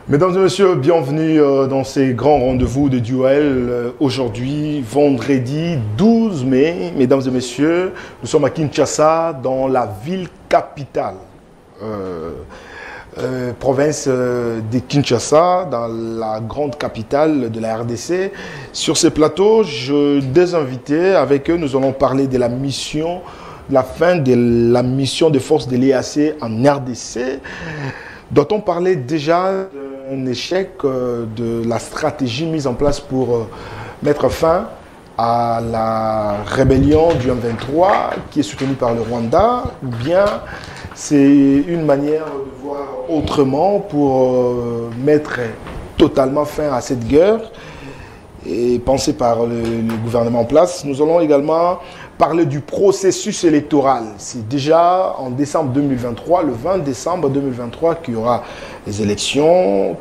Mesdames et messieurs, bienvenue dans ces grands rendez-vous de duel. Aujourd'hui, vendredi 12 mai, mesdames et messieurs, nous sommes à Kinshasa, dans la ville capitale, province de Kinshasa, dans la grande capitale de la RDC. Sur ce plateau, des invités, avec eux, nous allons parler de la mission, la fin de la mission des forces de l'EAC en RDC. Doit-on parler déjà d'un échec de la stratégie mise en place pour mettre fin à la rébellion du M23 qui est soutenue par le Rwanda, ou bien c'est une manière de voir autrement pour mettre totalement fin à cette guerre et pensée par le gouvernement en place. Nous allons également parler du processus électoral. C'est déjà en décembre 2023, le 20 décembre 2023, qu'il y aura les élections.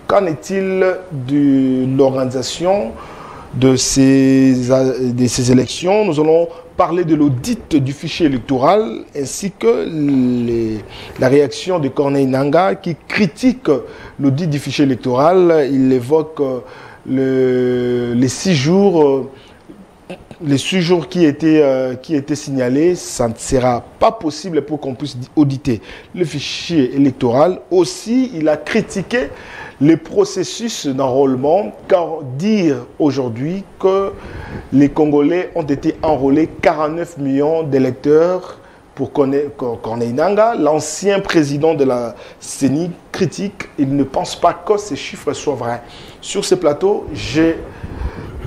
Qu'en est-il de l'organisation de ces élections? Nous allons parler de l'audit du fichier électoral ainsi que la réaction de Corneille Nangaa qui critique l'audit du fichier électoral. Il évoque les 6 jours... Les 6 jours qui étaient signalés, ça ne sera pas possible pour qu'on puisse auditer le fichier électoral. Aussi, il a critiqué les processus d'enrôlement, car dire aujourd'hui que les Congolais ont été enrôlés 49 millions d'électeurs pour Corneille Nangaa, l'ancien président de la CENI, critique. Il ne pense pas que ces chiffres soient vrais. Sur ce plateau, j'ai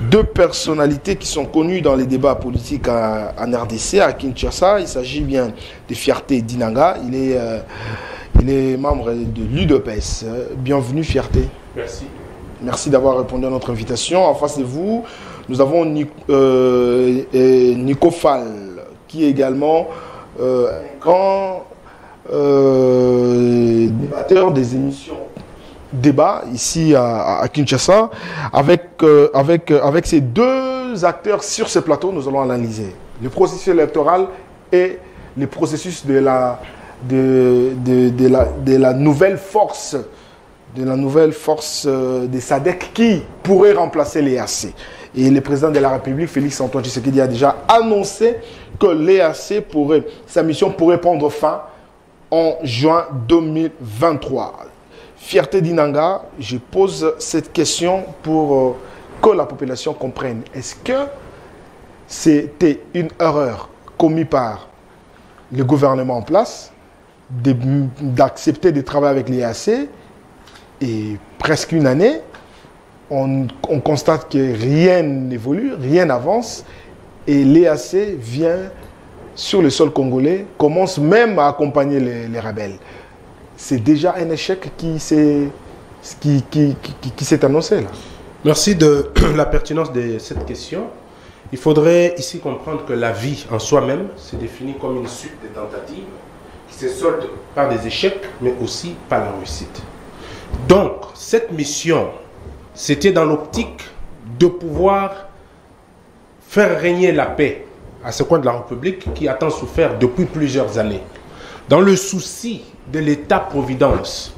2 personnalités qui sont connues dans les débats politiques en RDC, à Kinshasa. Il s'agit bien de Fierté Dinanga. Il est membre de l'UDPS. Bienvenue, Fierté. Merci. Merci d'avoir répondu à notre invitation. En face de vous, nous avons Nico Fall, qui est également un grand débatteur des émissions débat ici à Kinshasa. Avec ces 2 acteurs sur ce plateau, nous allons analyser le processus électoral et le processus de la nouvelle force des SADC qui pourrait remplacer l'EAC. Et le président de la République, Félix Antoine Tshisekedi, a déjà annoncé que l'EAC sa mission pourrait prendre fin en juin 2023. Fierté Dinanga, je pose cette question pour que la population comprenne. Est-ce que c'était une erreur commise par le gouvernement en place d'accepter de travailler avec l'EAC et presque une année, on constate que rien n'évolue, rien n'avance et l'EAC vient sur le sol congolais, commence même à accompagner les rebelles. C'est déjà un échec qui s'est annoncé là. Merci de la pertinence de cette question. Il faudrait ici comprendre que la vie en soi-même se définit comme une suite de tentatives qui se solde par des échecs, mais aussi par la réussite. Donc, cette mission, c'était dans l'optique de pouvoir faire régner la paix à ce coin de la République qui a tant souffert depuis plusieurs années. Dans le souci de l'État-providence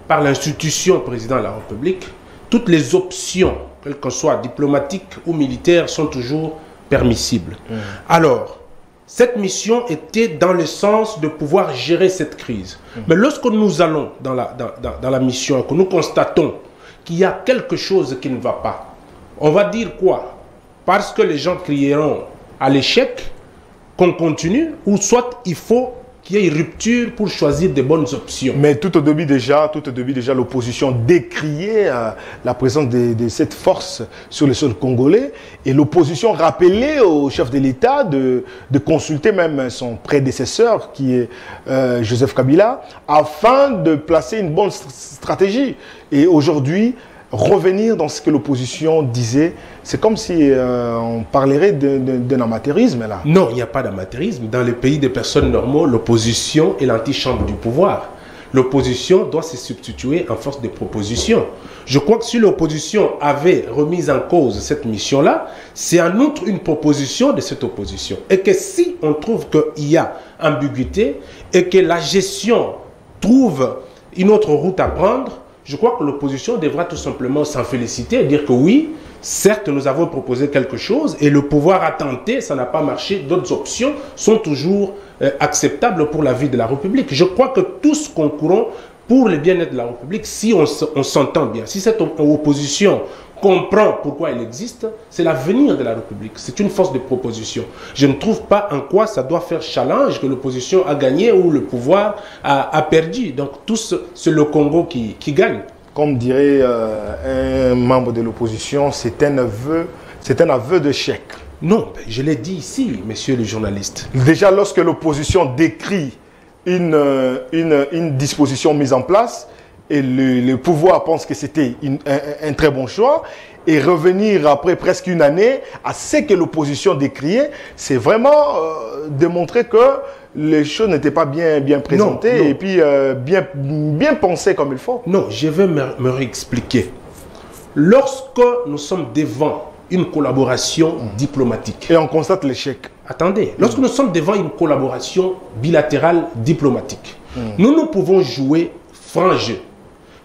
par l'institution président de la République, toutes les options, quelles qu'elles soient diplomatiques ou militaires, sont toujours permissibles. Alors, cette mission était dans le sens de pouvoir gérer cette crise. Mais lorsque nous allons dans la mission et que nous constatons qu'il y a quelque chose qui ne va pas, on va dire quoi? Parce que les gens crieront à l'échec qu'on continue, ou soit il faut qu'il y ait une rupture pour choisir des bonnes options. Mais tout au début déjà, l'opposition décriait la présence de cette force sur le sol congolais et l'opposition rappelait au chef de l'État de consulter même son prédécesseur qui est Joseph Kabila afin de placer une bonne stratégie. Et aujourd'hui, revenir dans ce que l'opposition disait, c'est comme si on parlerait d'un amateurisme là. Non, il n'y a pas d'amateurisme. Dans les pays des personnes normaux, l'opposition est l'antichambre du pouvoir. L'opposition doit se substituer en force de proposition. Je crois que si l'opposition avait remis en cause cette mission-là, c'est en outre une proposition de cette opposition. Et que si on trouve qu'il y a ambiguïté et que la gestion trouve une autre route à prendre, je crois que l'opposition devra tout simplement s'en féliciter et dire que oui, certes, nous avons proposé quelque chose et le pouvoir a tenté, ça n'a pas marché, d'autres options sont toujours acceptables pour la vie de la République. Je crois que tous concourons pour le bien-être de la République si on s'entend bien. Si cette opposition comprend pourquoi elle existe, c'est l'avenir de la République. C'est une force de proposition. Je ne trouve pas en quoi ça doit faire challenge que l'opposition a gagné ou le pouvoir a perdu. Donc, c'est le Congo qui gagne. Comme dirait un membre de l'opposition, c'est un aveu d'échec. Non, je l'ai dit ici, monsieur le journaliste. Déjà, lorsque l'opposition décrit une disposition mise en place, et le pouvoir pense que c'était un très bon choix, et revenir après presque une année à ce que l'opposition décriait, c'est vraiment démontrer que les choses n'étaient pas bien présentées, non. Et puis bien pensées comme il faut. Non, je vais me réexpliquer. Lorsque nous sommes devant une collaboration diplomatique. Et on constate l'échec. Attendez, lorsque nous sommes devant une collaboration bilatérale diplomatique, nous pouvons jouer franc jeu.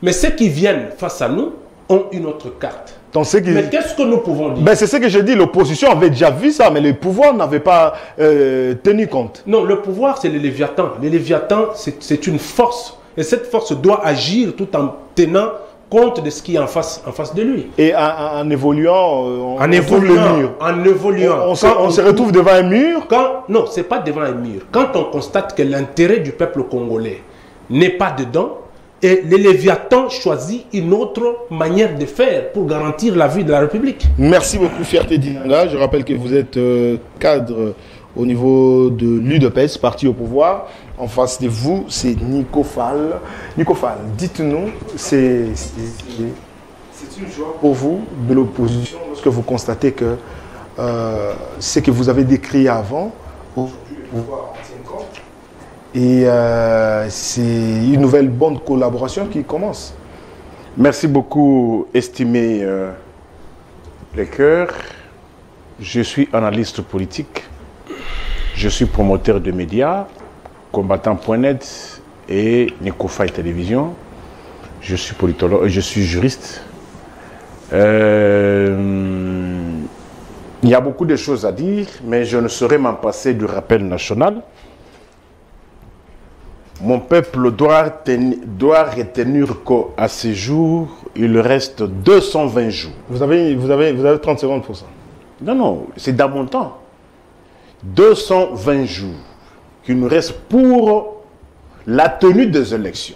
Mais ceux qui viennent face à nous ont une autre carte. Mais qu'est-ce que nous pouvons dire? C'est ce que je dis, l'opposition avait déjà vu ça, mais le pouvoir n'avait pas tenu compte. Non, le pouvoir, c'est le Léviathan. Le Léviathan, c'est une force. Et cette force doit agir tout en tenant compte de ce qui est en face de lui. Et en évoluant, on se retrouve devant un mur. Non, ce n'est pas devant un mur. Quand on constate que l'intérêt du peuple congolais n'est pas dedans, et le Léviathan choisit une autre manière de faire pour garantir la vie de la République. Merci beaucoup, Fierté Dinanga. Je rappelle que vous êtes cadre au niveau de l'UDPS, parti au pouvoir. En face de vous, c'est Nico Fall. Nico Fall, dites-nous, c'est une joie pour vous de l'opposition lorsque vous constatez que ce que vous avez décrit avant, aujourd'hui le pouvoir en tient compte. Et c'est une nouvelle bonne collaboration qui commence. Merci beaucoup, estimé les cœurs. Je suis analyste politique. Je suis promoteur de médias, combattant.net et Nico Fall Télévision. Je suis politologue, je suis juriste. Il y a beaucoup de choses à dire, mais je ne saurais m'en passer du rappel national. Mon peuple doit retenir qu'à ce jour, il reste 220 jours. Vous avez 30 secondes pour ça. Non, c'est dans mon temps. 220 jours qu'il nous reste pour la tenue des élections.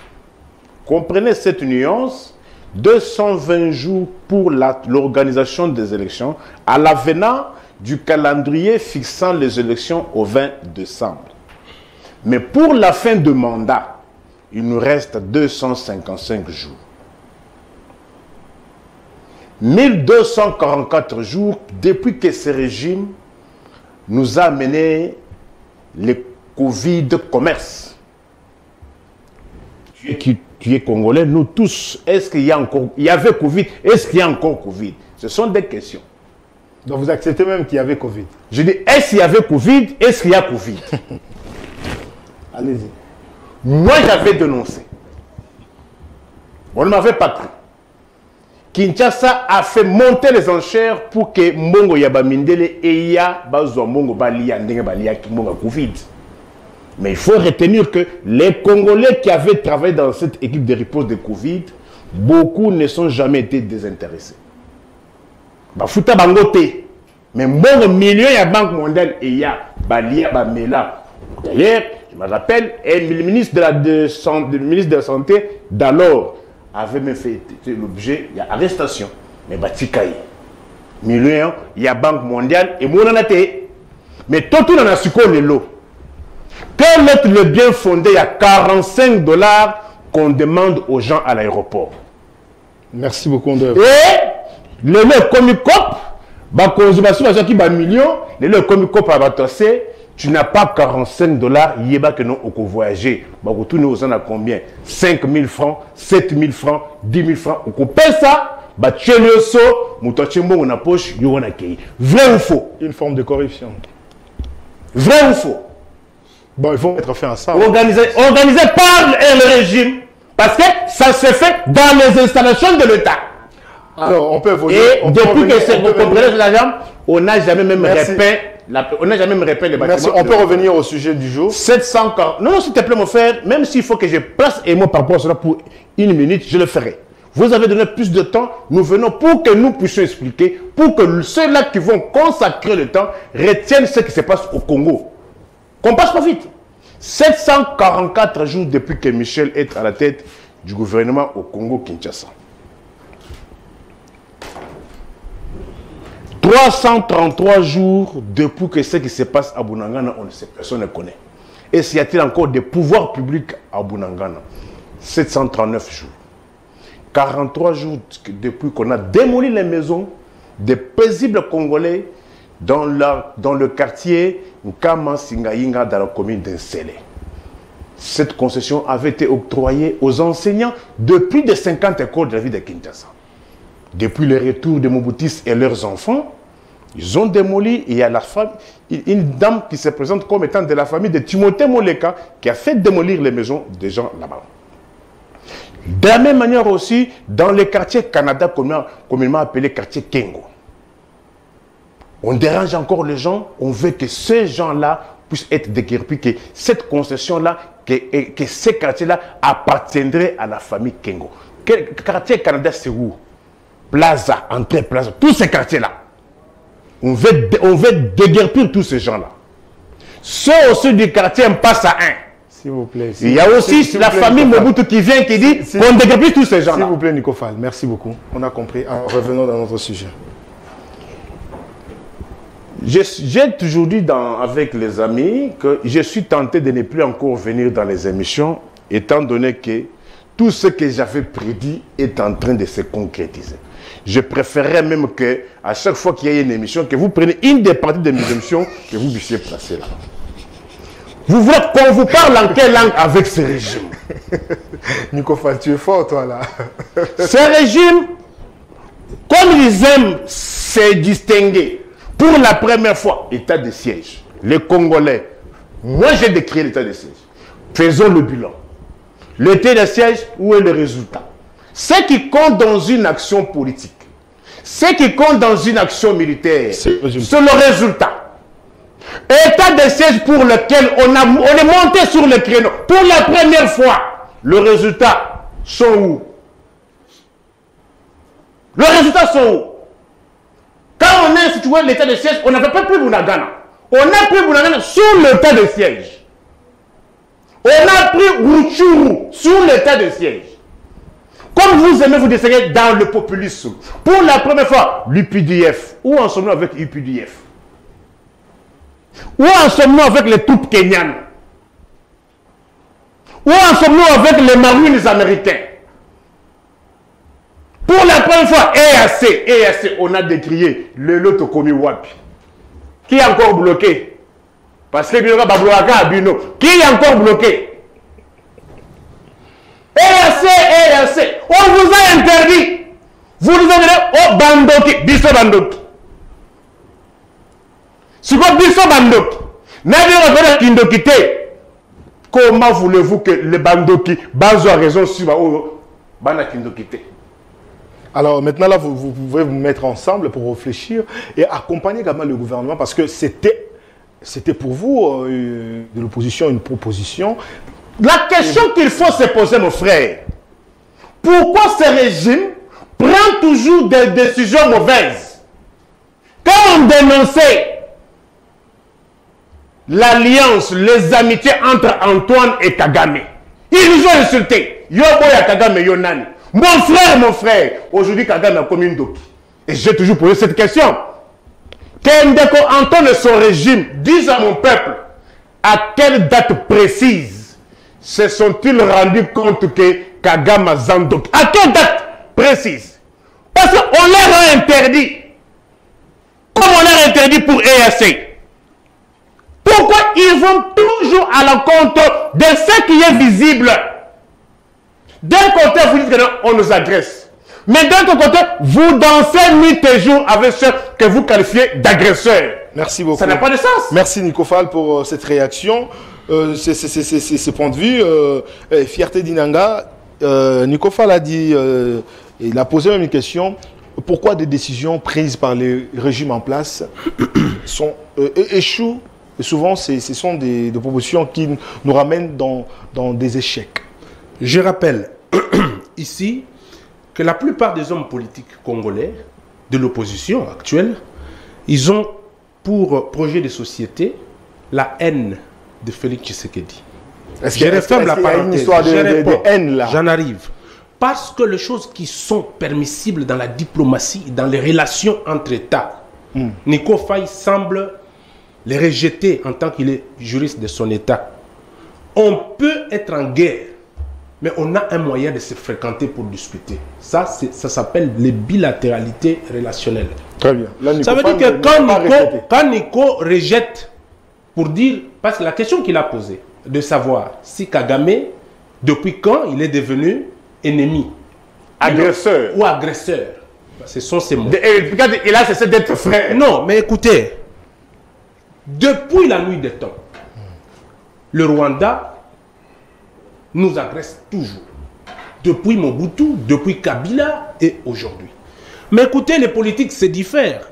Comprenez cette nuance. 220 jours pour l'organisation des élections à l'avenant du calendrier fixant les élections au 20 décembre. Mais pour la fin de mandat, il nous reste 255 jours. 1244 jours depuis que ce régime nous a mené le Covid commerce. Tu es congolais, nous tous, est-ce qu'il y avait Covid, est-ce qu'il y a encore Covid? Ce sont des questions. Donc vous acceptez même qu'il y avait Covid? Je dis, est-ce qu'il y avait Covid, est-ce qu'il y a Covid? Allez-y. Moi, j'avais dénoncé. On ne m'avait pas cru. Kinshasa a fait monter les enchères pour que Mbongo Yabamindele et Ya Bazwa Mbongo Balia Ndenge Balia Mbongo Covid. Mais il faut retenir que les Congolais qui avaient travaillé dans cette équipe de riposte de Covid, beaucoup ne sont jamais été désintéressés. Bafuta Bangote. Mais Mbongo million ya Banque mondiale et Ya Balia Bamela. D'ailleurs, je me rappelle, le ministre de la Santé d'alors avait même fait l'objet, il y a arrestation. Mais Batikaï, millions, il y a Banque mondiale et Monanate. Mais tout le monde a le lot. Quel est le bien fondé? Il y a 45 $ qu'on demande aux gens à l'aéroport. Merci beaucoup, André. Et le lot Comicop, la consommation qui est million, le lot Comicop à Batossé. Tu n'as pas 45 $, il y a que nous au voyager. Nous on a combien? 5 000 francs, 7 000 francs, 10 000 francs. On paie ça, tu es le saut, on a poche, on a accueilli. Vrai ou faux? Une forme de corruption. Vrai ou faux? Bon, il faut mettre fin à ça. Organisé par le régime, Parce que ça se fait dans les installations de l'État. Alors, on peut évoluer. Et depuis que c'est vous comprenez l'argent, on n'a jamais même repeint. On n'a jamais même repeint les bâtiments. Merci. On peut revenir au sujet du jour. 740. Non, s'il te plaît, mon frère, même s'il faut que je place un mot par rapport à cela pour une minute, je le ferai. Vous avez donné plus de temps, nous venons pour que nous puissions expliquer, pour que ceux-là qui vont consacrer le temps retiennent ce qui se passe au Congo. Qu'on passe pas vite. 744 jours depuis que Michel est à la tête du gouvernement au Congo-Kinshasa. 333 jours depuis que ce qui se passe à Bunagana, on ne sait, personne ne connaît. Et s'il y a-t-il encore des pouvoirs publics à Bunagana? 739 jours. 43 jours depuis qu'on a démoli les maisons des paisibles Congolais dans le quartier Nkama Singaïnga dans la commune d'Ensele. Cette concession avait été octroyée aux enseignants de plus de 50 écoles de la ville de Kinshasa. Depuis le retour de Mobutis et leurs enfants, ils ont démoli, et il y a une dame qui se présente comme étant de la famille de Timothée Moleka qui a fait démolir les maisons des gens là-bas. De la même manière aussi, dans les quartiers Canada, communément appelé quartier Kengo. On dérange encore les gens, on veut que ces gens-là puissent être déguerpis, que cette concession-là, que ces quartiers-là appartiendraient à la famille Kengo. Quartier Canada, c'est où? Plaza, entrée Plaza, tous ces quartiers-là. On veut déguerpir tous ces gens-là. Ceux aussi du quartier Mpassa 1. S'il vous plaît. Il y a aussi la famille Mobutu qui vient qui dit qu'on déguerpit tous ces gens-là. S'il vous plaît, Nicofal, merci beaucoup. On a compris. Alors, revenons dans notre sujet. J'ai toujours dit avec les amis que je suis tenté de ne plus encore venir dans les émissions, étant donné que tout ce que j'avais prédit est en train de se concrétiser. Je préférerais même que, à chaque fois qu'il y ait une émission, que vous preniez une des parties de mes émissions, que vous puissiez placer là. Vous voulez qu'on vous parle en quelle langue avec ce régime? Nicofal, tu es fort, toi, là. Ce régime, comme ils aiment se distinguer, pour la première fois, état de siège. Les Congolais, moi j'ai décrit l'état de siège. Faisons le bilan. L'état de siège, où est le résultat? Ce qui compte dans une action politique, ce qui compte dans une action militaire, c'est le résultat. État de siège pour lequel on est monté sur le créneau pour la première fois. Le résultat sont où? Le résultat sont où? Quand on est situé l'état de siège, on n'avait pas pris Bunagana. On a pris Bunagana sur l'état de siège. On a pris Rutshuru sur l'état de siège. Comme vous aimez vous distinguer dans le populisme. Pour la première fois, l'UPDF. Où en sommes-nous avec l'UPDF? Où en sommes-nous avec les troupes kenyanes? Où en sommes-nous avec les marines américains? Pour la première fois, EAC, on a décrié le lot Komi Wapi. Qui est encore bloqué? Parce que qui est encore bloqué? EAC, on vous a interdit. Vous nous avez dit, oh Bandoki, Bisso Bandoki. Si vous Bisso Bandoki, n'avez Kindokite. Comment voulez-vous que les Bandoki basent raison sur Bana Kindokite? Alors maintenant, là, vous pouvez vous mettre ensemble pour réfléchir et accompagner également le gouvernement parce que c'était pour vous, de l'opposition, une proposition. La question qu'il faut se poser, mon frère, pourquoi ce régime prend toujours des décisions mauvaises? Quand on dénonçait l'alliance, les amitiés entre Antoine et Kagame, ils nous ont insultés. Yoboya Kagame Yonani. Mon frère, aujourd'hui Kagame a commis une doki. Et j'ai toujours posé cette question. Kendeko Antoine et son régime disent à mon peuple à quelle date précise se sont-ils rendus compte que Kagame a Zandoki? À quelle date précise? Parce qu'on leur a interdit. Comme on leur a interdit pour EAC. Pourquoi ils vont toujours à l'encontre de ce qui est visible? D'un côté, vous dites qu'on nous agresse. Mais d'un autre côté, vous dansez nuit et jour avec ceux que vous qualifiez d'agresseurs. Merci beaucoup. Ça n'a pas de sens. Merci Nicofal pour cette réaction. Ce point de vue. Fierté d'Inanga, Nico Fall a dit, il a posé même une question, pourquoi des décisions prises par les régimes en place échouent? Et souvent, ce sont des propositions qui nous ramènent dans des échecs. Je rappelle ici que la plupart des hommes politiques congolais de l'opposition actuelle, ils ont pour projet de société la haine de Félix Tshisekedi. Je referme la parenthèse. Une histoire de haine là. J'en arrive. Parce que les choses qui sont permissibles dans la diplomatie, dans les relations entre États, Nico Faye semble les rejeter en tant qu'il est juriste de son État. On peut être en guerre, mais on a un moyen de se fréquenter pour discuter. Ça s'appelle les bilatéralités relationnelles. Très bien. Là, ça veut dire que quand Nico rejette, pour dire, parce que la question qu'il a posée, de savoir si Kagame, depuis quand il est devenu ennemi, agresseur ou agresseur, ce sont ces mots. Il a cessé d'être frère. Non, mais écoutez, depuis la nuit des temps, le Rwanda nous agresse toujours. Depuis Mobutu, depuis Kabila et aujourd'hui. Mais écoutez, les politiques se diffèrent.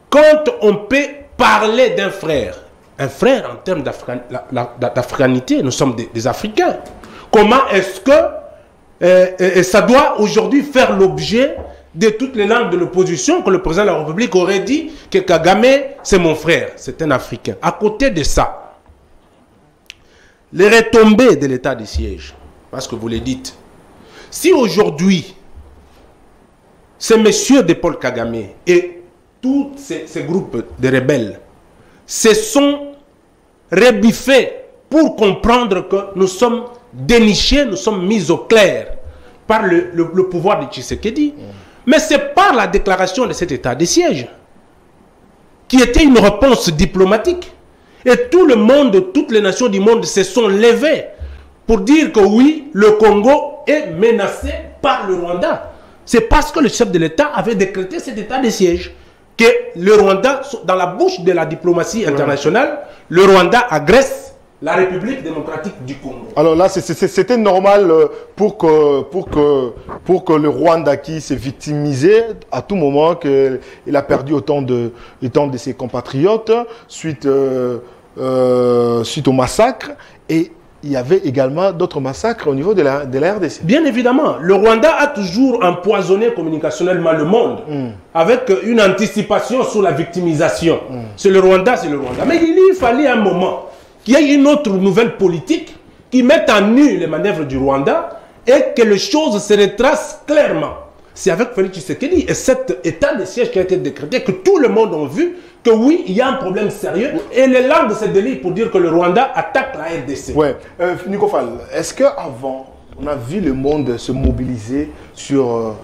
Quand on peut parler d'un frère, un frère en termes d'africanité, nous sommes des Africains. Comment est-ce que ça doit aujourd'hui faire l'objet de toutes les langues de l'opposition que le président de la République aurait dit que Kagame, c'est mon frère, c'est un Africain. À côté de ça, les retombées de l'état de siège, parce que vous le dites, si aujourd'hui, ces messieurs de Paul Kagame et tous ces groupes de rebelles se sont rebiffés pour comprendre que nous sommes dénichés, nous sommes mis au clair par le pouvoir de Tshisekedi, mais c'est par la déclaration de cet état de siège qui était une réponse diplomatique. Et tout le monde, toutes les nations du monde se sont levées pour dire que oui, le Congo est menacé par le Rwanda. C'est parce que le chef de l'État avait décrété cet état de siège que le Rwanda, dans la bouche de la diplomatie internationale, le Rwanda agresse la République démocratique du Congo. Alors là, c'était normal pour que le Rwanda qui s'est victimisé à tout moment, qu'il a perdu autant de ses compatriotes suite au massacre. Et il y avait également d'autres massacres au niveau de la RDC. Bien évidemment, le Rwanda a toujours empoisonné communicationnellement le monde avec une anticipation sur la victimisation. C'est le Rwanda, c'est le Rwanda. Mais il lui fallait un moment qu'il y ait une autre nouvelle politique qui mette en nu les manœuvres du Rwanda et que les choses se retracent clairement. C'est avec Félix Tshisekedi et cet état de siège qui a été décrété que tout le monde a vu que oui, il y a un problème sérieux et les langues se délient pour dire que le Rwanda attaque la RDC. Ouais. Nico Fall, est-ce qu'avant, on a vu le monde se mobiliser sur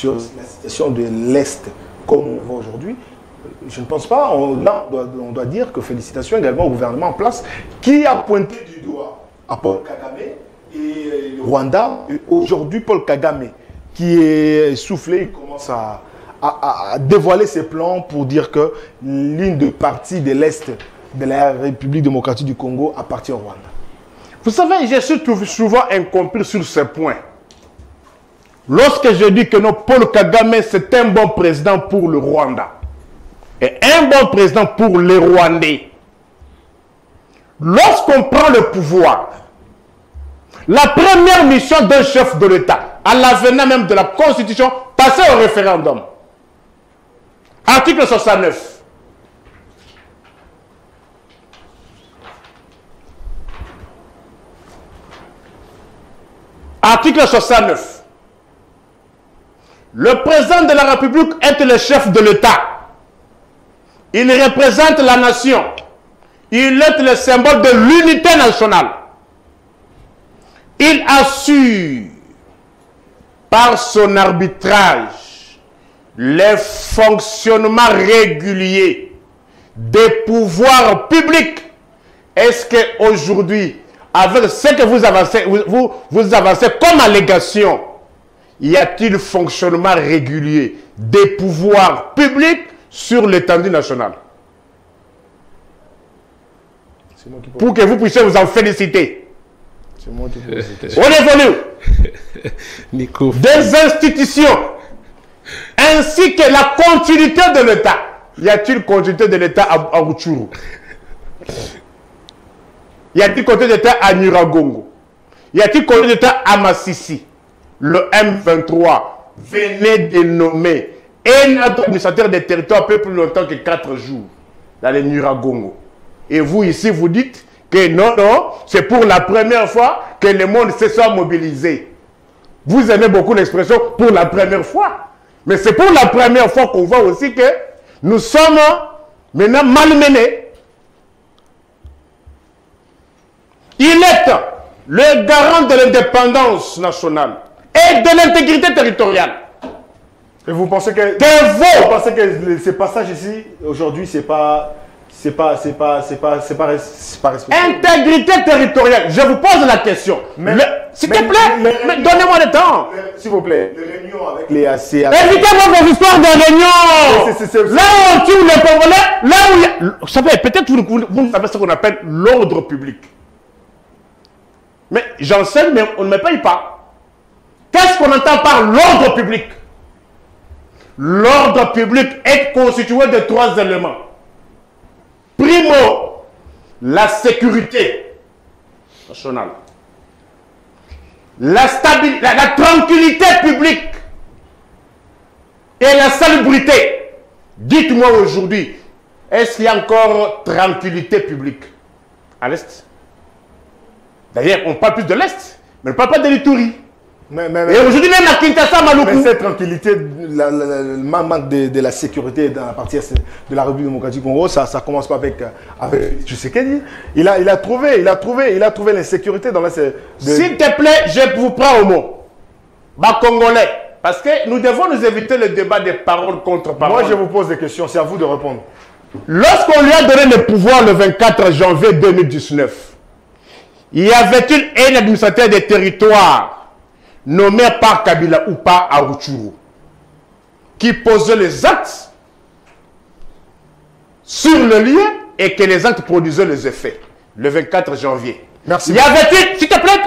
la situation de l'Est comme on voit aujourd'hui? Je ne pense pas. On doit dire que félicitations également au gouvernement en place qui a pointé du doigt à Paul Kagame et le Rwanda. Aujourd'hui, Paul Kagame qui est soufflé, il commence à dévoiler ses plans pour dire que l'une des parties de l'Est de la République démocratique du Congo appartient au Rwanda. Vous savez, je suis souvent incompris sur ce point. Lorsque je dis que Paul Kagame, c'est un bon président pour le Rwanda et un bon président pour les Rwandais, lorsqu'on prend le pouvoir, la première mission d'un chef de l'État, à l'avenant même de la Constitution, passer au référendum. Article 69. Article 69. Le président de la République est le chef de l'État. Il représente la nation. Il est le symbole de l'unité nationale. Il assure par son arbitrage le fonctionnement régulier des pouvoirs publics. Est-ce qu'aujourd'hui, avec ce que vous avancez comme allégation, y a-t-il fonctionnement régulier des pouvoirs publics sur l'étendue nationale? Pour que vous puissiez vous en féliciter. C'est moi qui pose cette question. On évolue. Nico. Des institutions, ainsi que la continuité de l'État. Y a-t-il continuité de l'État à Rutshuru? Y a-t-il continuité de l'État à Nyiragongo? Y a-t-il continuité d'État à Massissi? Le M23 venait de nommer un administrateur des territoires peu plus longtemps que 4 jours dans les Nyiragongo. Et vous ici, vous dites que non, non, c'est pour la première fois que le monde se soit mobilisé. Vous aimez beaucoup l'expression « pour la première fois ». Mais c'est pour la première fois qu'on voit aussi que nous sommes maintenant malmenés. Il est le garant de l'indépendance nationale et de l'intégrité territoriale. Et vous pensez que, vous pensez que ces passages ici, aujourd'hui, c'est pas respecté. Intégrité territoriale. Je vous pose la question. S'il te plaît, donnez-moi le temps. S'il vous plaît. Les réunions avec les AC. Évitez vos histoires de réunion. Là où on tue les Congolais, là où il y a... Vous savez, peut-être vous savez ce qu'on appelle l'ordre public. Mais j'enseigne, mais on ne me paye pas. Qu'est-ce qu'on entend par l'ordre public? L'ordre public est constitué de 3 éléments. Primo, la sécurité nationale. La stabilité, la tranquillité publique et la salubrité. Dites-moi aujourd'hui, est-ce qu'il y a encore tranquillité publique à l'Est? D'ailleurs, on parle plus de l'Est, mais on ne parle pas de l'Ituri. Et aujourd'hui, même à Kinshasa, Maluku. Mais cette tranquillité, le manque de la sécurité dans la partie de la République démocratique du Congo, ça commence pas avec Tshisekedi. Il a trouvé l'insécurité dans la... S'il te plaît, je vous prends au mot. Congolais. Parce que nous devons nous éviter le débat des paroles contre paroles. Moi, je vous pose des questions, c'est à vous de répondre. Lorsqu'on lui a donné le pouvoir le 24 janvier 2019, y avait-il un administrateur des territoires nommé par Kabila ou pas à Rutshuru qui posait les actes sur le lieu et que les actes produisaient les effets le 24 janvier? Merci. Y avait-il, s'il te plaît,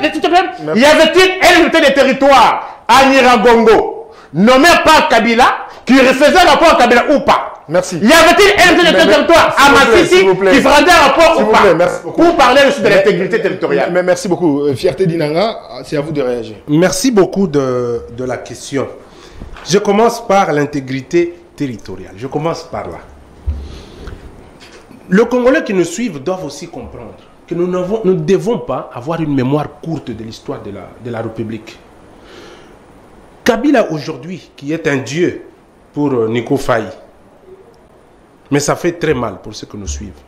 y avait-il un administrateur des territoires à Nyiragongo nommé par Kabila qui refaisait rapport à Kabila ou pas? Merci. Y avait-il un administrateur des territoires à Massissi qui ferait un rapport ou pas? Pour parler de l'intégrité territoriale. Mais merci beaucoup. Fierté d'Inanga, c'est à vous de réagir. Merci beaucoup de la question. Je commence par l'intégrité territoriale. Je commence par là. Les Congolais qui nous suivent doivent aussi comprendre que nous ne devons pas avoir une mémoire courte de l'histoire de la République. Kabila aujourd'hui, qui est un dieu pour Nico Faye, mais ça fait très mal pour ceux qui nous suivent.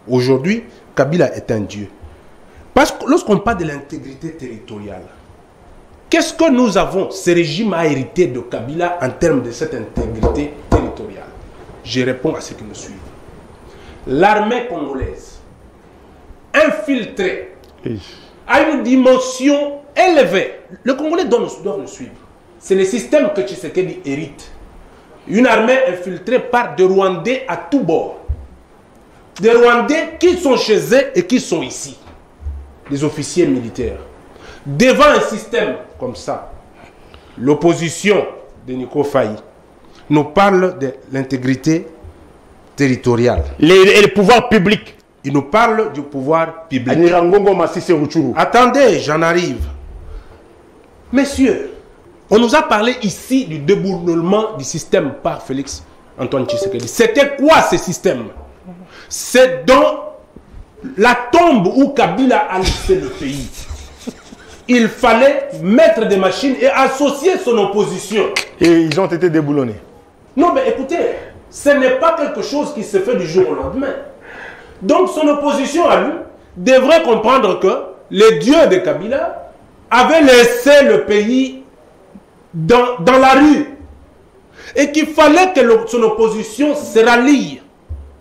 Aujourd'hui, Kabila est un dieu. Parce que lorsqu'on parle de l'intégrité territoriale, qu'est-ce que nous avons, ce régime a hérité de Kabila en termes de cette intégrité territoriale? Je réponds à ceux qui nous suivent. L'armée congolaise, infiltrée, a une dimension élevée. Le Congolais doit nous suivre. C'est le système que Tshisekedi hérite. Une armée infiltrée par des Rwandais à tous bords. Des Rwandais qui sont chez eux et qui sont ici. Des officiers militaires. Devant un système comme ça, l'opposition de Nico Faye nous parle de l'intégrité territoriale. Et le pouvoir public. Il nous parle du pouvoir public. Attendez, j'en arrive. Messieurs, on nous a parlé ici du déboulonnement du système par Félix Antoine Tshisekedi. C'était quoi ce système? C'est dans la tombe où Kabila a laissé le pays. Il fallait mettre des machines et associer son opposition. Et ils ont été déboulonnés. Non, mais écoutez, ce n'est pas quelque chose qui se fait du jour au lendemain. Donc son opposition à lui devrait comprendre que les dieux de Kabila avaient laissé le pays dans la rue et qu'il fallait que son opposition se rallie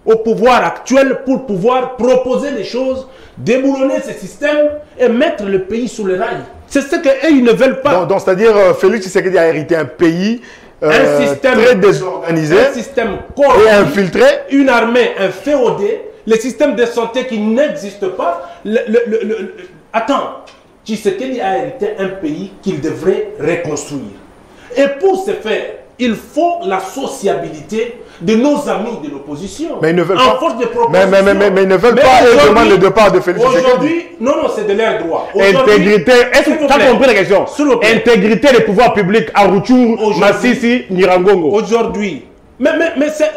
au pouvoir actuel pour pouvoir proposer des choses, déboulonner ce système et mettre le pays sur les rails. C'est ce qu'eux, ils ne veulent pas. Donc c'est-à-dire Félix Tshisekedi a hérité un pays un système très désorganisé, un système corrompu, et infiltré, une armée inféodée, le système de santé qui n'existe pas. Attends, Tshisekedi a hérité un pays qu'il devrait reconstruire. Et pour ce faire, il faut la sociabilité de nos amis de l'opposition. Mais ils ne veulent en pas. Force de proposition. Mais ils ne veulent pas. Ils demandent le départ de Félix Tshisekedi. Aujourd'hui, non, c'est de leur droit. Intégrité. Est-ce que tu as compris la question? Intégrité des pouvoirs publics à Rutshuru, Masisi, Nirangongo. Aujourd'hui. Mais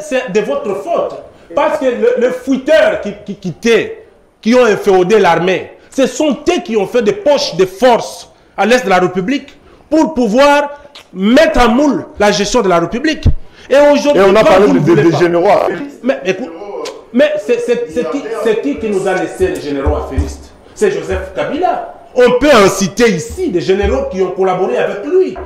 c'est de votre faute. Parce que les fouilleurs qui ont inféodé l'armée, ce sont eux qui ont fait des poches de force à l'est de la République pour pouvoir mettre en moule la gestion de la République. Et aujourd'hui, on a parlé des généraux affairistes. Mais c'est qui nous a laissé les généraux affairistes? C'est Joseph Kabila. On peut en citer ici des généraux qui ont collaboré avec lui,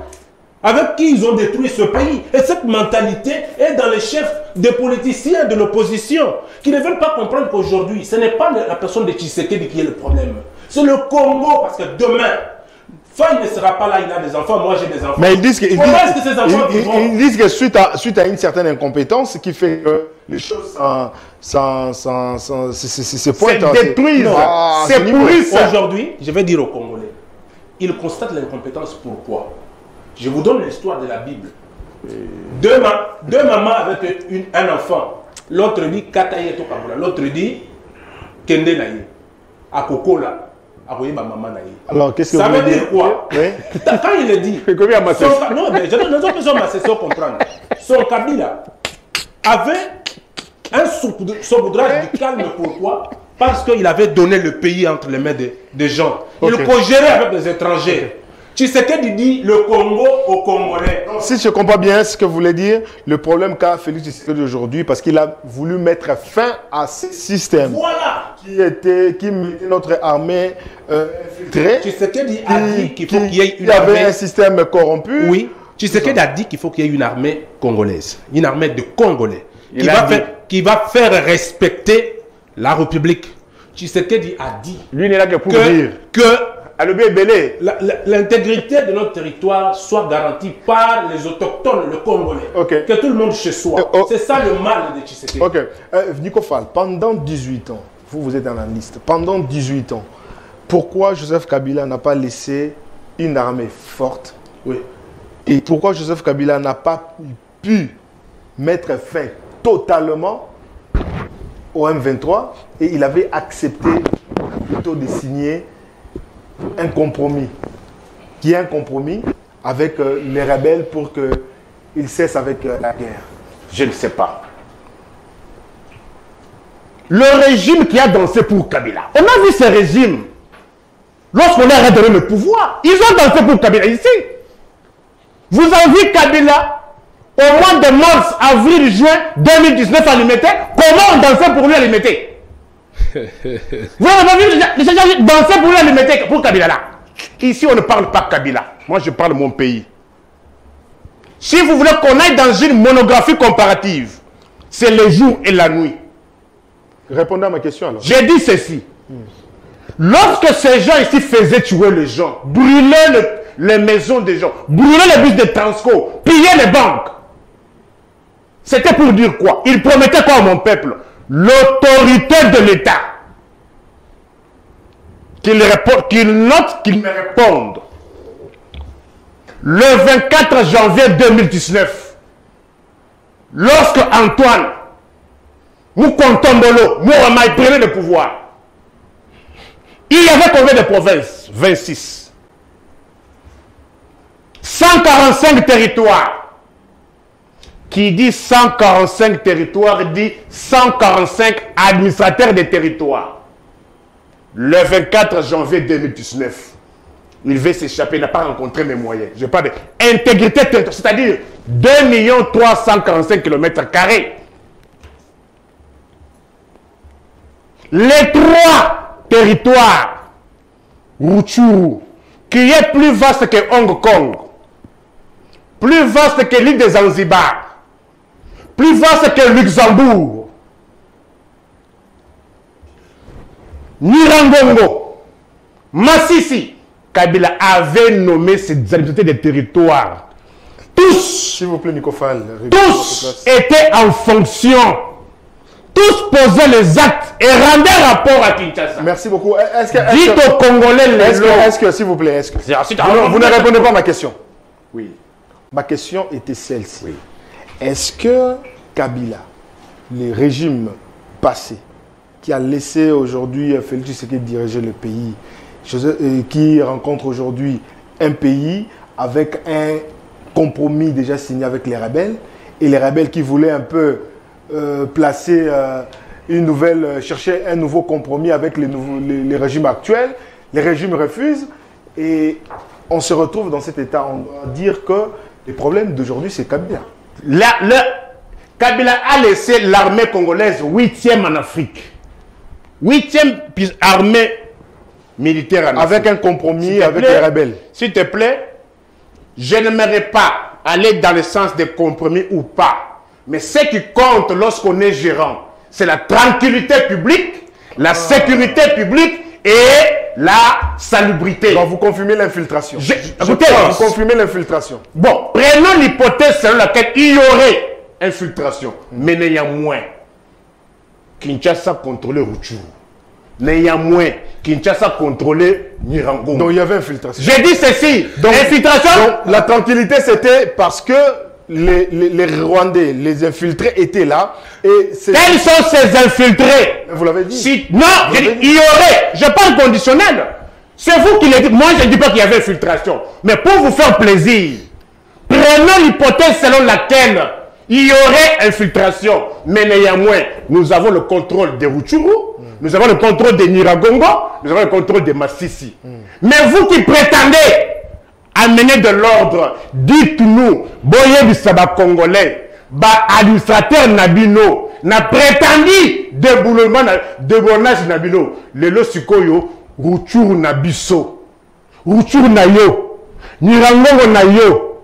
avec qui ils ont détruit ce pays. Et cette mentalité est dans les chefs des politiciens de l'opposition qui ne veulent pas comprendre qu'aujourd'hui, ce n'est pas la personne de Tshisekedi qui est le problème. C'est le Congo, parce que demain, Faye ne sera pas là, il a des enfants, moi j'ai des enfants. Mais ils disent que, ils disent que suite à une certaine incompétence, qui fait que les choses se pointent. C'est détruisent. C'est pourri ça. Aujourd'hui, je vais dire aux Congolais, ils constatent l'incompétence. Pourquoi? Je vous donne l'histoire de la Bible. Deux mamans avec un enfant. L'autre dit Kataye to Kabula. L'autre dit Kende Naye. Akokola. Alors, qu'est-ce que ça vous veut dire quoi? Oui. Quand il est dit. Non, mais je ne sais pas comprendre. Son Kabila avait un saupoudrage du calme. Pourquoi? Parce qu'il avait donné le pays entre les mains des gens. Il co-gérait avec les étrangers. Tshisekedi dit le Congo aux Congolais. Si je comprends bien ce que vous voulez dire, le problème qu'a Félix Tshisekedi aujourd'hui, parce qu'il a voulu mettre fin à ce système qui mettait notre armée infiltrée. Tshisekedi a dit qu'il faut qu'il y ait une armée. Il y avait armée... un système corrompu. Oui. Tshisekedi a dit qu'il faut qu'il y ait une armée congolaise, une armée de Congolais, qui va faire respecter la République. Tshisekedi a dit lui n'est là que pour dire que l'intégrité de notre territoire soit garantie par les autochtones, le Congolais. Que tout le monde chez soi. C'est ça le mal de Tshisekedi. Ok. Nico Fall, pendant 18 ans, vous êtes dans la liste, pendant 18 ans, pourquoi Joseph Kabila n'a pas laissé une armée forte? Oui. Et pourquoi Joseph Kabila n'a pas pu mettre fin totalement au M23 et il avait accepté plutôt de signer un compromis, qui est un compromis avec les rebelles pour qu'ils cessent avec la guerre? Je ne sais pas. Le régime qui a dansé pour Kabila, on a vu ce régime lorsqu'on a redonné le pouvoir. Ils ont dansé pour Kabila ici. Vous avez vu Kabila au mois de mars, avril, juin 2019 à Limete? Comment on dansait pour lui à Limete? Vous avez vu les gens danser pour lui à Limete pour Kabila là? Ici on ne parle pas Kabila. Moi je parle mon pays. Si vous voulez qu'on aille dans une monographie comparative, c'est le jour et la nuit. Répondez à ma question alors. J'ai dit ceci. Lorsque ces gens ici faisaient tuer les gens, brûler les maisons des gens, brûler les bus de Transco, piller les banques, c'était pour dire quoi? Ils promettaient quoi à mon peuple? L'autorité de l'État. Qu'ils notent, qu'ils me répondent. Le 24 janvier 2019, lorsque Antoine Moukontombolo, Mouramaï prenait le pouvoir, il y avait combien de provinces? 26. 145 territoires. Qui dit 145 territoires dit 145 administrateurs des territoires. Le 24 janvier 2019, il veut s'échapper, il n'a pas rencontré mes moyens. Je parle d'intégrité territoriale, c'est-à-dire 2 345 km². Les 3 territoires, Rutshuru, qui est plus vaste que Hong Kong, plus vaste que l'île des Zanzibar, plus vaste que Luxembourg, Nirangongo, Masisi, Kabila avait nommé ces administrateurs des territoires. Tous, s'il vous plaît, Nico Fall, tous étaient en fonction tous posaient les actes et rendaient rapport à Kinshasa. Merci beaucoup. Dites aux Congolais est-ce que, s'il vous plaît, vous ne répondez pas à ma question. Oui. Ma question était celle-ci. Oui. Est-ce que Kabila, le régime passé, qui a laissé aujourd'hui Félix Tshisekedi diriger le pays, qui rencontre aujourd'hui un pays avec un compromis déjà signé avec les rebelles, et les rebelles qui voulaient un peu placer chercher un nouveau compromis avec les régimes actuels, les régimes refusent, et on se retrouve dans cet état. On va dire que les problèmes d'aujourd'hui, c'est Kabila. Kabila a laissé l'armée congolaise 8e en Afrique. 8e armée militaire en Afrique. Avec un compromis avec les rebelles. S'il te plaît, je n'aimerais pas aller dans le sens des compromis ou pas. Mais ce qui compte lorsqu'on est gérant, c'est la tranquillité publique, la sécurité publique et la salubrité. Donc vous confirmez l'infiltration. Écoutez, vous confirmez l'infiltration. Bon, prenons l'hypothèse selon laquelle il y aurait infiltration. Mais néanmoins, Kinshasa contrôlait Rutshuru. Néanmoins, Kinshasa contrôlait Nyiragongo. Donc il y avait infiltration. J'ai dit ceci. Donc, infiltration. Donc la tranquillité, c'était parce que les Rwandais, les infiltrés étaient là. Et quels sont ces infiltrés? Vous l'avez dit. Non, il y aurait. Je parle conditionnel. C'est vous qui l'avez dit. Moi, je ne dis pas qu'il y avait infiltration. Mais pour vous faire plaisir, prenons l'hypothèse selon laquelle il y aurait infiltration. Mais néanmoins, nous avons le contrôle de Rutshuru, nous avons le contrôle de Nyiragongo, nous avons le contrôle de Massissi. Mais vous qui prétendez amener de l'ordre, dites-nous, Boye Bissaba Congolais, administrateur Nabino, n'a prétendu déboulonnage Nabino, le Losikoyo, Rutshuru Nabiso, Rutshuru Nayo, Nyiragongo Nayo,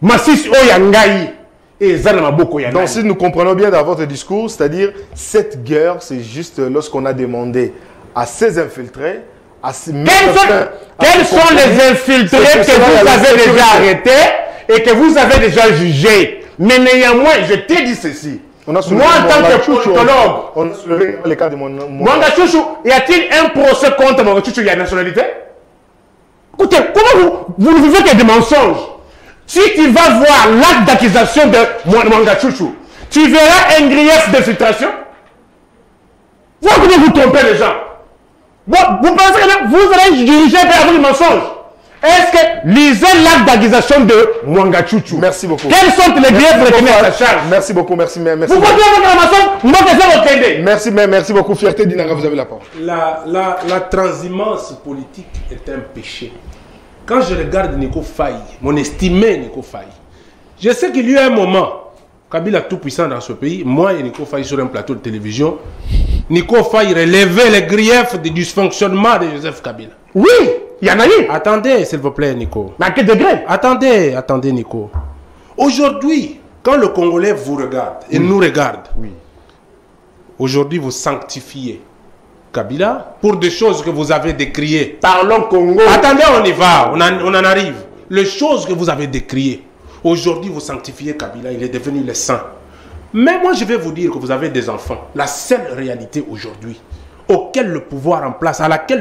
Massissi Oyangai. Donc si nous comprenons bien dans votre discours, c'est-à-dire cette guerre, c'est juste lorsqu'on a demandé à ces infiltrés, quels sont les infiltrés que vous avez déjà arrêtés et que vous avez déjà jugés? Mais néanmoins, je t'ai dit ceci. Moi, en tant que politologue, on a soulevé les cas de Mwanga Chouchou, y a-t-il un procès contre Mwanga Chouchou? Il y a une nationalité? Écoutez, comment vous ne vivez que des mensonges? Si tu vas voir l'acte d'accusation de Mwanga Chouchou, tu verras un grief d'infiltration. Vous pouvez vous tromper les gens. Vous pensez que vous allez diriger vers le mensonge? Est-ce que lisez l'acte d'accusation de Mwanga Chouchou? Merci beaucoup. Quels sont les griefs retenus à sa charge? Merci beaucoup, merci. Vous pouvez votre mensonge? Merci beaucoup. Fierté Dinara, vous avez la parole. La transhumance politique est un péché. Quand je regarde Nico Faye, mon estimé Nico Faye, je sais qu'il y a un moment, Kabila tout puissant dans ce pays, moi et Nico Faye sur un plateau de télévision, Nico Faye relevait les griefs du dysfonctionnement de Joseph Kabila. Oui, il y en a eu. Attendez, s'il vous plaît, Nico. Mais à quel degré? Attendez, Nico. Aujourd'hui, quand le Congolais vous regarde et nous regarde, aujourd'hui vous sanctifiez Kabila pour des choses que vous avez décriées. Parlons Congo. Attendez, on y va, on en arrive. Les choses que vous avez décriées. Aujourd'hui, vous sanctifiez Kabila, il est devenu le saint. Mais moi, je vais vous dire que vous avez des enfants. La seule réalité aujourd'hui, à laquelle le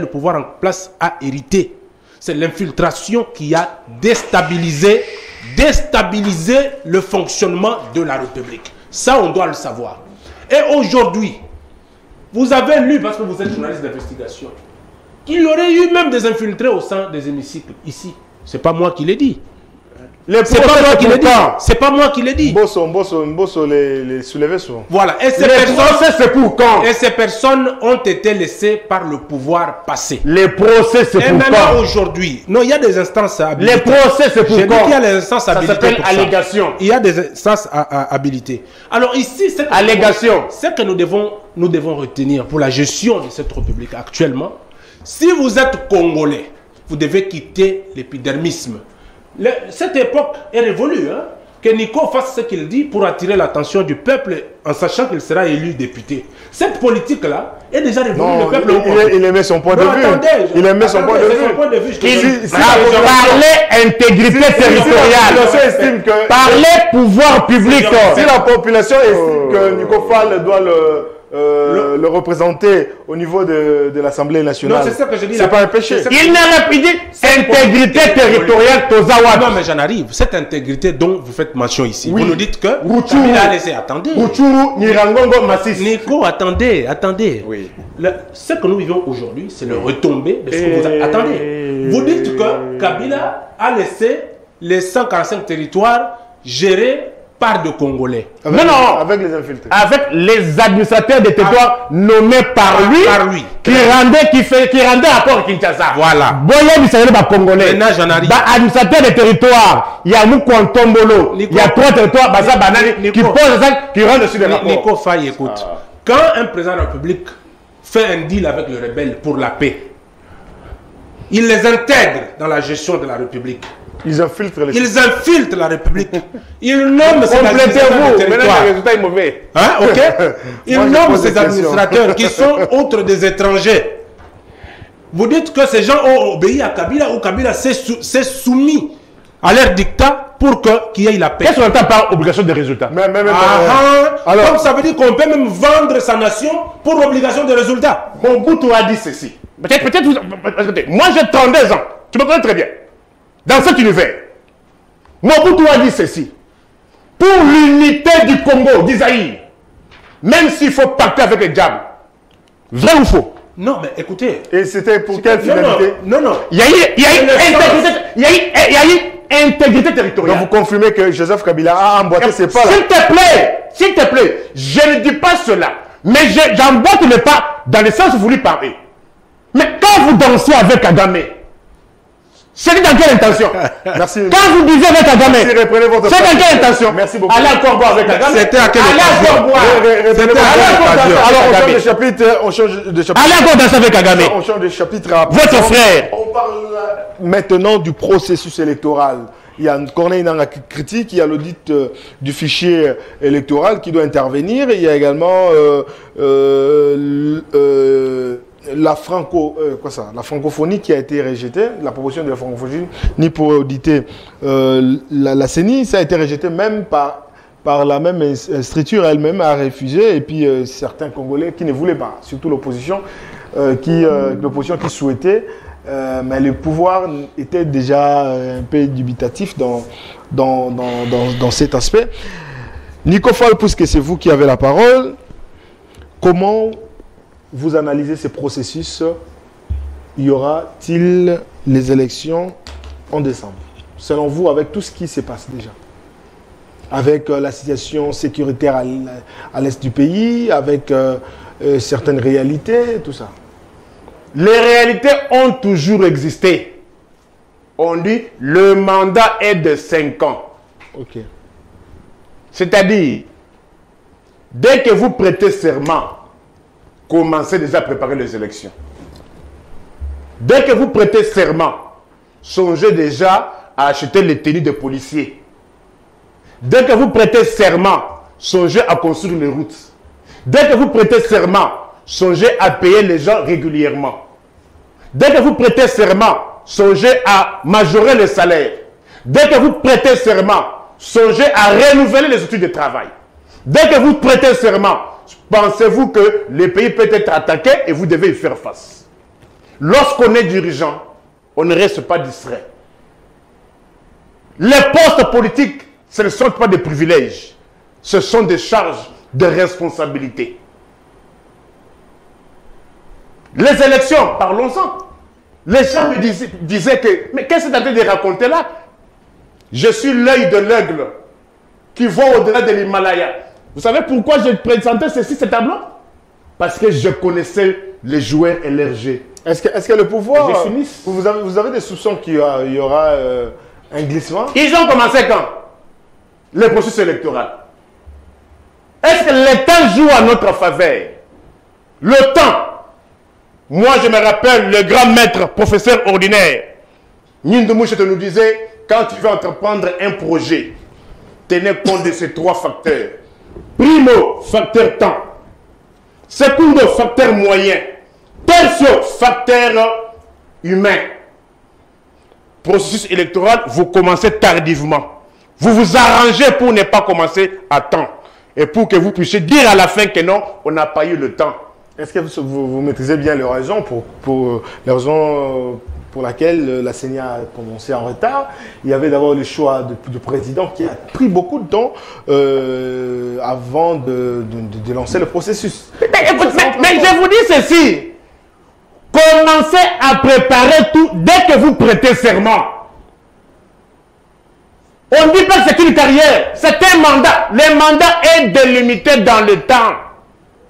pouvoir en place a hérité, c'est l'infiltration qui a déstabilisé le fonctionnement de la République. Ça, on doit le savoir. Et aujourd'hui, vous avez lu, parce que vous êtes journaliste d'investigation, qu'il y aurait eu même des infiltrés au sein des hémicycles ici. C'est pas moi qui l'ai dit. C'est pas moi qui l'ai dit. C'est pas moi qui l'ai dit. Mbosso les soulevés souvent. Voilà. Et ces procès, c'est pour quand? Et ces personnes ont été laissées par le pouvoir passé. Les procès, c'est pour quand? Et maintenant, aujourd'hui, non, il y a des instances habilitées. Les procès, c'est pour quand? Il y a des instances habilitées. Ça s'appelle allégation. Il y a des instances habilitées. Alors ici, c'est allégation. Ce que nous devons retenir pour la gestion de cette République actuellement, si vous êtes Congolais, vous devez quitter l'épidermisme. Cette époque est révolue, hein? Que Nico fasse ce qu'il dit pour attirer l'attention du peuple en sachant qu'il sera élu député. Cette politique-là est déjà révolue. Non, le peuple il aimait son point de vue. Il aimait son point de vue. Parler intégrité territoriale. Parler pouvoir public. Si la population estime que Nico Fall doit le représenter au niveau de l'Assemblée nationale. Non, c'est ça que je dis. C'est pas un péché. Il n'a pas dit intégrité territoriale Tozawa. Non, mais j'en arrive. Cette intégrité dont vous faites mention ici, Oui. vous nous dites que Rutshuru. Kabila a laissé. Attendez. Rutshuru, Nirangongo, Massis. Nico, attendez. Oui. Ce que nous vivons aujourd'hui, c'est le retombé de ce que vous avez. Attendez. Vous dites que Kabila a laissé les 145 territoires gérés par des Congolais. Avec, Non. avec les infiltrés. Avec les administrateurs des territoires nommés par lui, qui rendaient accord Kinshasa. Voilà. Boya Bissayele ba Congolais. Maintenant, j'en arrive. Ba administrateur des territoires, il y a Moukwantombolo, il y a 3 territoires, Basa Banani, qui posent ça, qui rendent dessus les rapports. Nico Faye, écoute. Quand un président de la République fait un deal avec les rebelles pour la paix, il les intègre dans la gestion de la République. Ils infiltrent les... Ils infiltrent la République. Ils nomment ces administrateurs de Complétez-vous, maintenant territoire. le résultat est mauvais. Hein, ok. Ils Moi, je nomment pose des ces questions. administrateurs qui sont autres des étrangers. Vous dites que ces gens ont obéi à Kabila ou Kabila s'est soumis à leur dictat pour qu'il y ait la paix. Qu'est-ce qu'on entend par obligation de résultat? Alors- Donc ça veut dire qu'on peut même vendre sa nation pour l'obligation de résultat. Mobutu a dit ceci. Peut-être, moi j'ai 32 ans, tu me connais très bien. Dans cet univers, Mobutu a dit ceci. Pour l'unité du Congo, d'Isaïe, même s'il faut pacter avec les diables, vrai ou faux? Non, mais écoutez. Et c'était pour quelle finalité? Non. Il y a eu intégrité territoriale. Donc vous confirmez que Joseph Kabila a emboîté ses pas là. S'il te plaît, je ne dis pas cela, mais j'emboîte le pas dans le sens où vous lui parlez. Mais quand vous dansez avec Kagame, c'est dans quelle intention? Merci. Quand vous disiez avec Kagame, Merci, reprenez votre c'est dans parole. quelle intention? Merci beaucoup. Allez encore boire avec Kagame. C'était à quelle Allez occasion? encore boire. C'était à quelle Alors on change Kagame. de chapitre. On change de chapitre. Allez encore danser avec Kagame. On change de chapitre à Votre frère. On parle maintenant du processus électoral. Il y a Corneille Nangaa qui critique, il y a l'audit du fichier électoral qui doit intervenir. Il y a également la francophonie qui a été rejetée, la proposition de la francophonie ni pour auditer la CENI, ça a été rejeté même par la même structure elle-même a refusé, et puis certains Congolais qui ne voulaient pas, surtout l'opposition qui souhaitait, mais le pouvoir était déjà un peu dubitatif dans cet aspect. Nico Faye, puisque c'est vous qui avez la parole, comment vous analysez ces processus? Y aura-t-il les élections en décembre? Selon vous, avec tout ce qui se passe déjà, avec la situation sécuritaire à l'est du pays, avec certaines réalités, tout ça. Les réalités ont toujours existé. On dit le mandat est de 5 ans. Ok. C'est-à-dire, dès que vous prêtez serment, commencez déjà à préparer les élections. Dès que vous prêtez serment, songez déjà à acheter les tenues de policiers. Dès que vous prêtez serment, songez à construire les routes. Dès que vous prêtez serment, songez à payer les gens régulièrement. Dès que vous prêtez serment, songez à majorer les salaires. Dès que vous prêtez serment, songez à renouveler les outils de travail. Dès que vous prêtez serment, pensez-vous que le pays peut être attaqué et vous devez y faire face. Lorsqu'on est dirigeant, on ne reste pas distrait. Les postes politiques, ce ne sont pas des privilèges. Ce sont des charges de responsabilité. Les élections, parlons-en. Les gens me disaient que, mais qu'est-ce que tu as de raconter là? Je suis l'œil de l'aigle qui voit au-delà de l'Himalaya. Vous savez pourquoi j'ai présenté ce tableau? Parce que je connaissais les joueurs et leurs jeux. Est-ce que le pouvoir... Je finis. Vous avez des soupçons qu'il y aura un glissement? Ils ont commencé quand? Le processus électoral. Est-ce que le temps joue à notre faveur? Le temps. Moi, je me rappelle le grand maître, professeur ordinaire. Nindou Mouchete nous disait, quand tu veux entreprendre un projet, tenez compte de ces 3 facteurs. Primo, facteur temps. Secondo, facteur moyen. Tertio, facteur humain. Processus électoral, vous commencez tardivement. Vous vous arrangez pour ne pas commencer à temps. et pour que vous puissiez dire à la fin que non, on n'a pas eu le temps. Est-ce que vous maîtrisez bien les raisons les raisons pour laquelle la CENI a commencé en retard? Il y avait d'abord le choix du président qui a pris beaucoup de temps avant de lancer le processus. Mais je vous dis ceci. Commencez à préparer tout dès que vous prêtez serment. On ne dit pas que c'est une carrière, c'est un mandat. Le mandat est délimité dans le temps.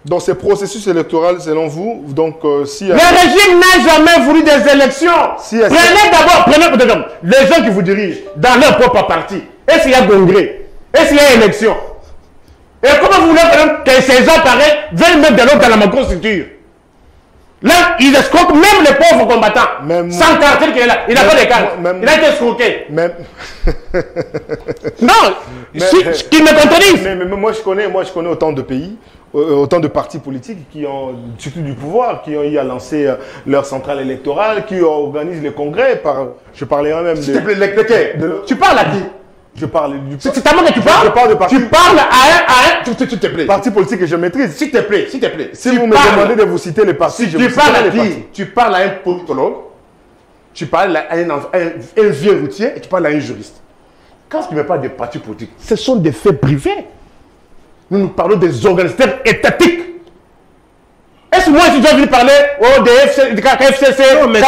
Dans ces processus électoraux, selon vous, donc si... Le régime n'a jamais voulu des élections. Prenez d'abord les gens qui vous dirigent dans leur propre parti. Est-ce qu'il y a congrès? Est-ce qu'il y a élection? Et comment vous voulez que ces gens pareils veulent mettre de l'autre dans la constitution? Là, ils escroquent même les pauvres combattants. Même sans caractère qu'il est là. Il n'a pas de carte. Il a été escroqué. Même... non, qui me contredisent. Mais moi, je connais autant de pays, autant de partis politiques qui ont, surtout du pouvoir, qui ont eu à lancer leur centrale électorale, qui organisent les congrès. Je parlerai même de... S'il te plaît, tu parles à qui? Je parle du... C'est à moi que tu parles? Je parle de parti. Tu parles à un... S'il te plaît. Parti politique que je maîtrise. S'il te plaît, s'il te plaît. Si vous me demandez de vous citer les partis, je vous citerai les partis. Tu parles à un politologue, tu parles à un vieux routier et tu parles à un juriste. Quand tu ne mets pas des partis politiques, ce sont des faits privés. Nous parlons des organisateurs étatiques. Est-ce que moi, si je dois venir parler des KFCC, mais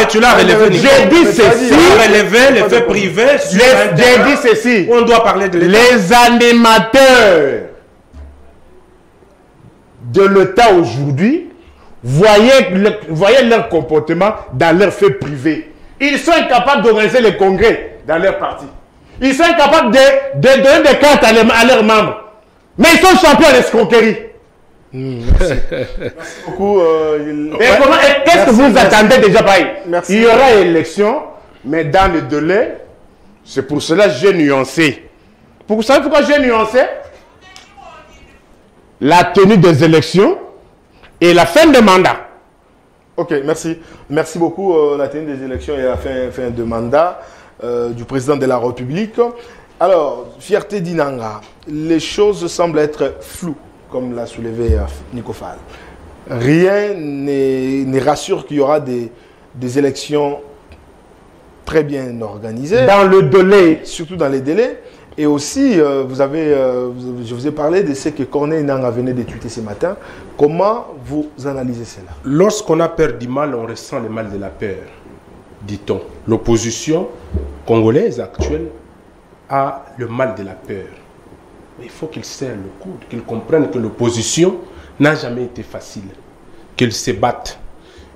tu l'as relevé, Nico. J'ai dit ceci. Tu as relevé les faits privés. J'ai dit ceci. On doit parler de l'État. Les animateurs de l'État aujourd'hui, voyez leur comportement dans leurs faits privés. Ils sont incapables d'organiser les congrès dans leur parti. Ils sont incapables de donner des cartes à leurs membres. Mais ils sont champions d'escroquerie. Merci beaucoup. Qu'est-ce que vous attendez déjà pareil? Merci. Il y aura élection, mais dans le délai, c'est pour cela que j'ai nuancé. Vous savez pourquoi j'ai nuancé? La tenue des élections et la fin de mandat. Ok, merci. Merci beaucoup. La tenue des élections et la fin de mandat du président de la République. Alors, fierté d'Inanga, les choses semblent être floues, comme l'a soulevé Nico Fall. Rien ne rassure qu'il y aura des élections très bien organisées. Dans le délai. Surtout dans les délais. Et aussi, je vous ai parlé de ce que Corneille Nangaa venait de tweeter ce matin. Comment vous analysez cela? Lorsqu'on a peur du mal, on ressent le mal de la peur, dit-on. L'opposition congolaise actuelle a le mal de la peur. Mais il faut qu'il serre le coude, qu'il comprenne que l'opposition n'a jamais été facile, qu'il se batte.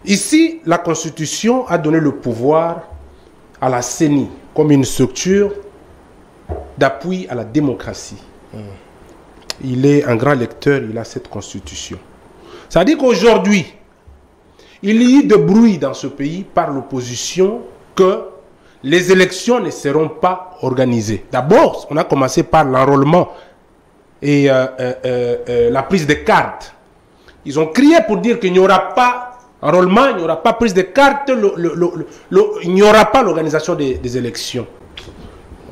Ici, la Constitution a donné le pouvoir à la CENI comme une structure d'appui à la démocratie. Il est un grand lecteur, il a cette Constitution. Ça veut dire qu'aujourd'hui, il y a eu de bruit dans ce pays par l'opposition que les élections ne seront pas organisées. D'abord, on a commencé par l'enrôlement et la prise de cartes. Ils ont crié pour dire qu'il n'y aura pas enrôlement, il n'y aura pas prise de cartes, il n'y aura pas l'organisation des élections.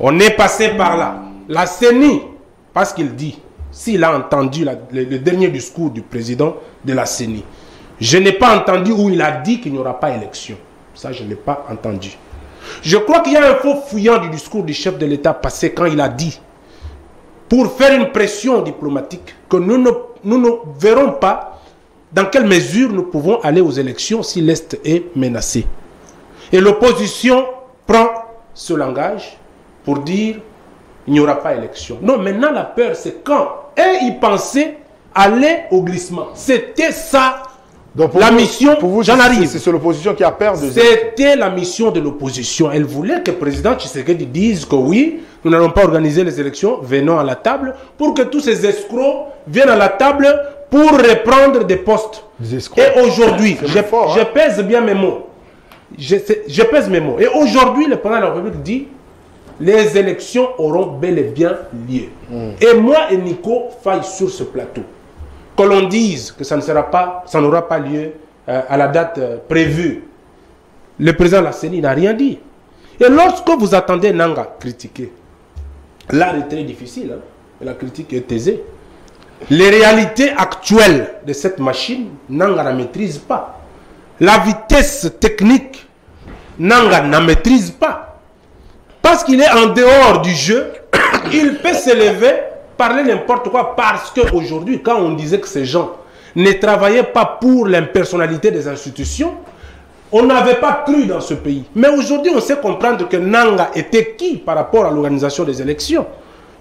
On est passé par là. La CENI, parce qu'il dit, s'il a entendu le dernier discours du président de la CENI, je n'ai pas entendu où il a dit qu'il n'y aura pas élection. Ça, je ne l'ai pas entendu. Je crois qu'il y a un faux fouillant du discours du chef de l'État passé quand il a dit, pour faire une pression diplomatique, que nous ne verrons pas dans quelle mesure nous pouvons aller aux élections si l'Est est menacé. Et l'opposition prend ce langage pour dire il n'y aura pas élection. Non, maintenant la peur c'est quand ils pensaient aller au glissement. C'était ça. Donc la mission, pour vous, j'en arrive. C'est l'opposition qui a peur de... C'était la mission de l'opposition. Elle voulait que le président Tshisekedi dise que oui, nous n'allons pas organiser les élections, venons à la table, pour que tous ces escrocs viennent à la table pour reprendre des postes. Et aujourd'hui, je pèse bien mes mots. Je pèse mes mots. Et aujourd'hui, le président de la République dit les élections auront bel et bien lieu. Et moi et Nico faillent sur ce plateau. Que l'on dise que ça n'aura pas lieu à la date prévue. Le président de la CENI n'a rien dit. Et lorsque vous attendez Nangaa critiquer, la est très difficile, hein, et la critique est aisée. Les réalités actuelles de cette machine, Nanga ne maîtrise pas. La vitesse technique, Nanga ne maîtrise pas. Parce qu'il est en dehors du jeu, il peut s'élever, parler n'importe quoi, parce qu'aujourd'hui, quand on disait que ces gens ne travaillaient pas pour l'impersonnalité des institutions, on n'avait pas cru dans ce pays. Mais aujourd'hui, on sait comprendre que Nanga était qui par rapport à l'organisation des élections.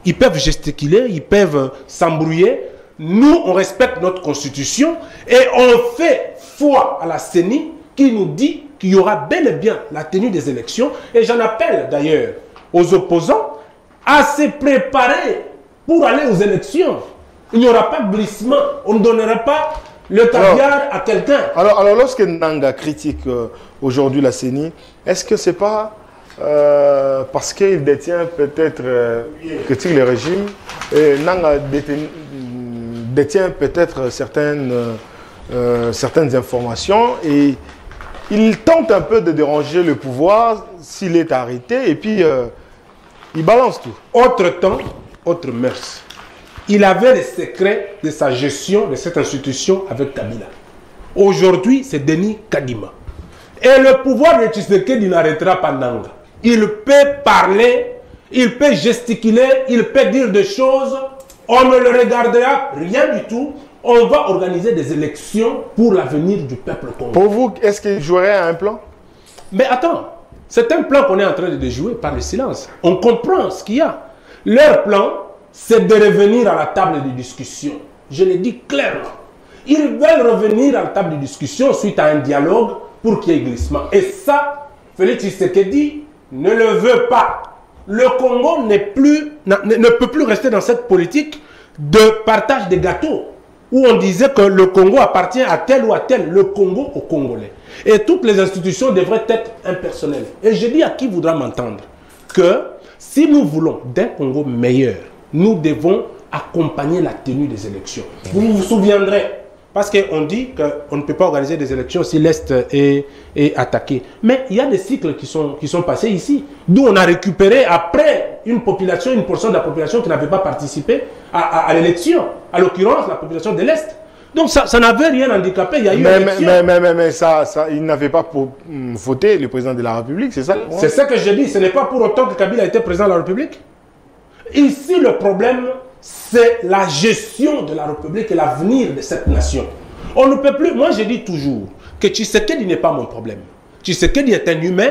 Ils peuvent gesticuler, ils peuvent s'embrouiller. Nous, on respecte notre constitution et on fait foi à la CENI qui nous dit qu'il y aura bel et bien la tenue des élections. Et j'en appelle d'ailleurs aux opposants à se préparer pour aller aux élections. Il n'y aura pas de glissement. On ne donnera pas le caviar à quelqu'un. Alors, lorsque Nanga critique aujourd'hui la CENI, est-ce que c'est pas parce qu'il détient peut-être, critique le régime, et Nanga détient peut-être certaines informations et il tente un peu de déranger le pouvoir s'il est arrêté et puis il balance tout. Autre temps, autre mœurs. Il avait les secrets de sa gestion de cette institution avec Kabila. Aujourd'hui, c'est Denis Kadima. Et le pouvoir de Tshisekedi n'arrêtera pas Nanga. Il peut parler, il peut gesticuler, il peut dire des choses. On ne le regardera rien du tout. On va organiser des élections pour l'avenir du peuple congolais. Pour vous, est-ce qu'il jouerait un plan? Mais attends, c'est un plan qu'on est en train de déjouer par le silence. On comprend ce qu'il y a. Leur plan, c'est de revenir à la table de discussion. Je le dis clairement. Ils veulent revenir à la table de discussion suite à un dialogue pour qu'il y ait glissement. Et ça, Félix Tshisekedi ne le veut pas. Le Congo ne peut plus rester dans cette politique de partage des gâteaux, où on disait que le Congo appartient à tel ou à tel, le Congo aux Congolais. Et toutes les institutions devraient être impersonnelles. Et je dis à qui voudra m'entendre que si nous voulons d'un Congo meilleur, nous devons accompagner la tenue des élections. Vous vous souviendrez, parce qu'on dit qu'on ne peut pas organiser des élections si l'Est est attaqué. Mais il y a des cycles qui sont passés ici, d'où on a récupéré après une population, une portion de la population qui n'avait pas participé à l'élection. À l'occurrence, la population de l'Est. Donc ça n'avait rien handicapé, il y a eu mais ça, il n'avait pas voté le président de la République, c'est ça? C'est ce que je dis, ce n'est pas pour autant que Kabila a été président de la République. Ici, le problème, c'est la gestion de la République et l'avenir de cette nation. On ne peut plus... Moi, je dis toujours que Tshisekedi n'est pas mon problème. Tshisekedi est un humain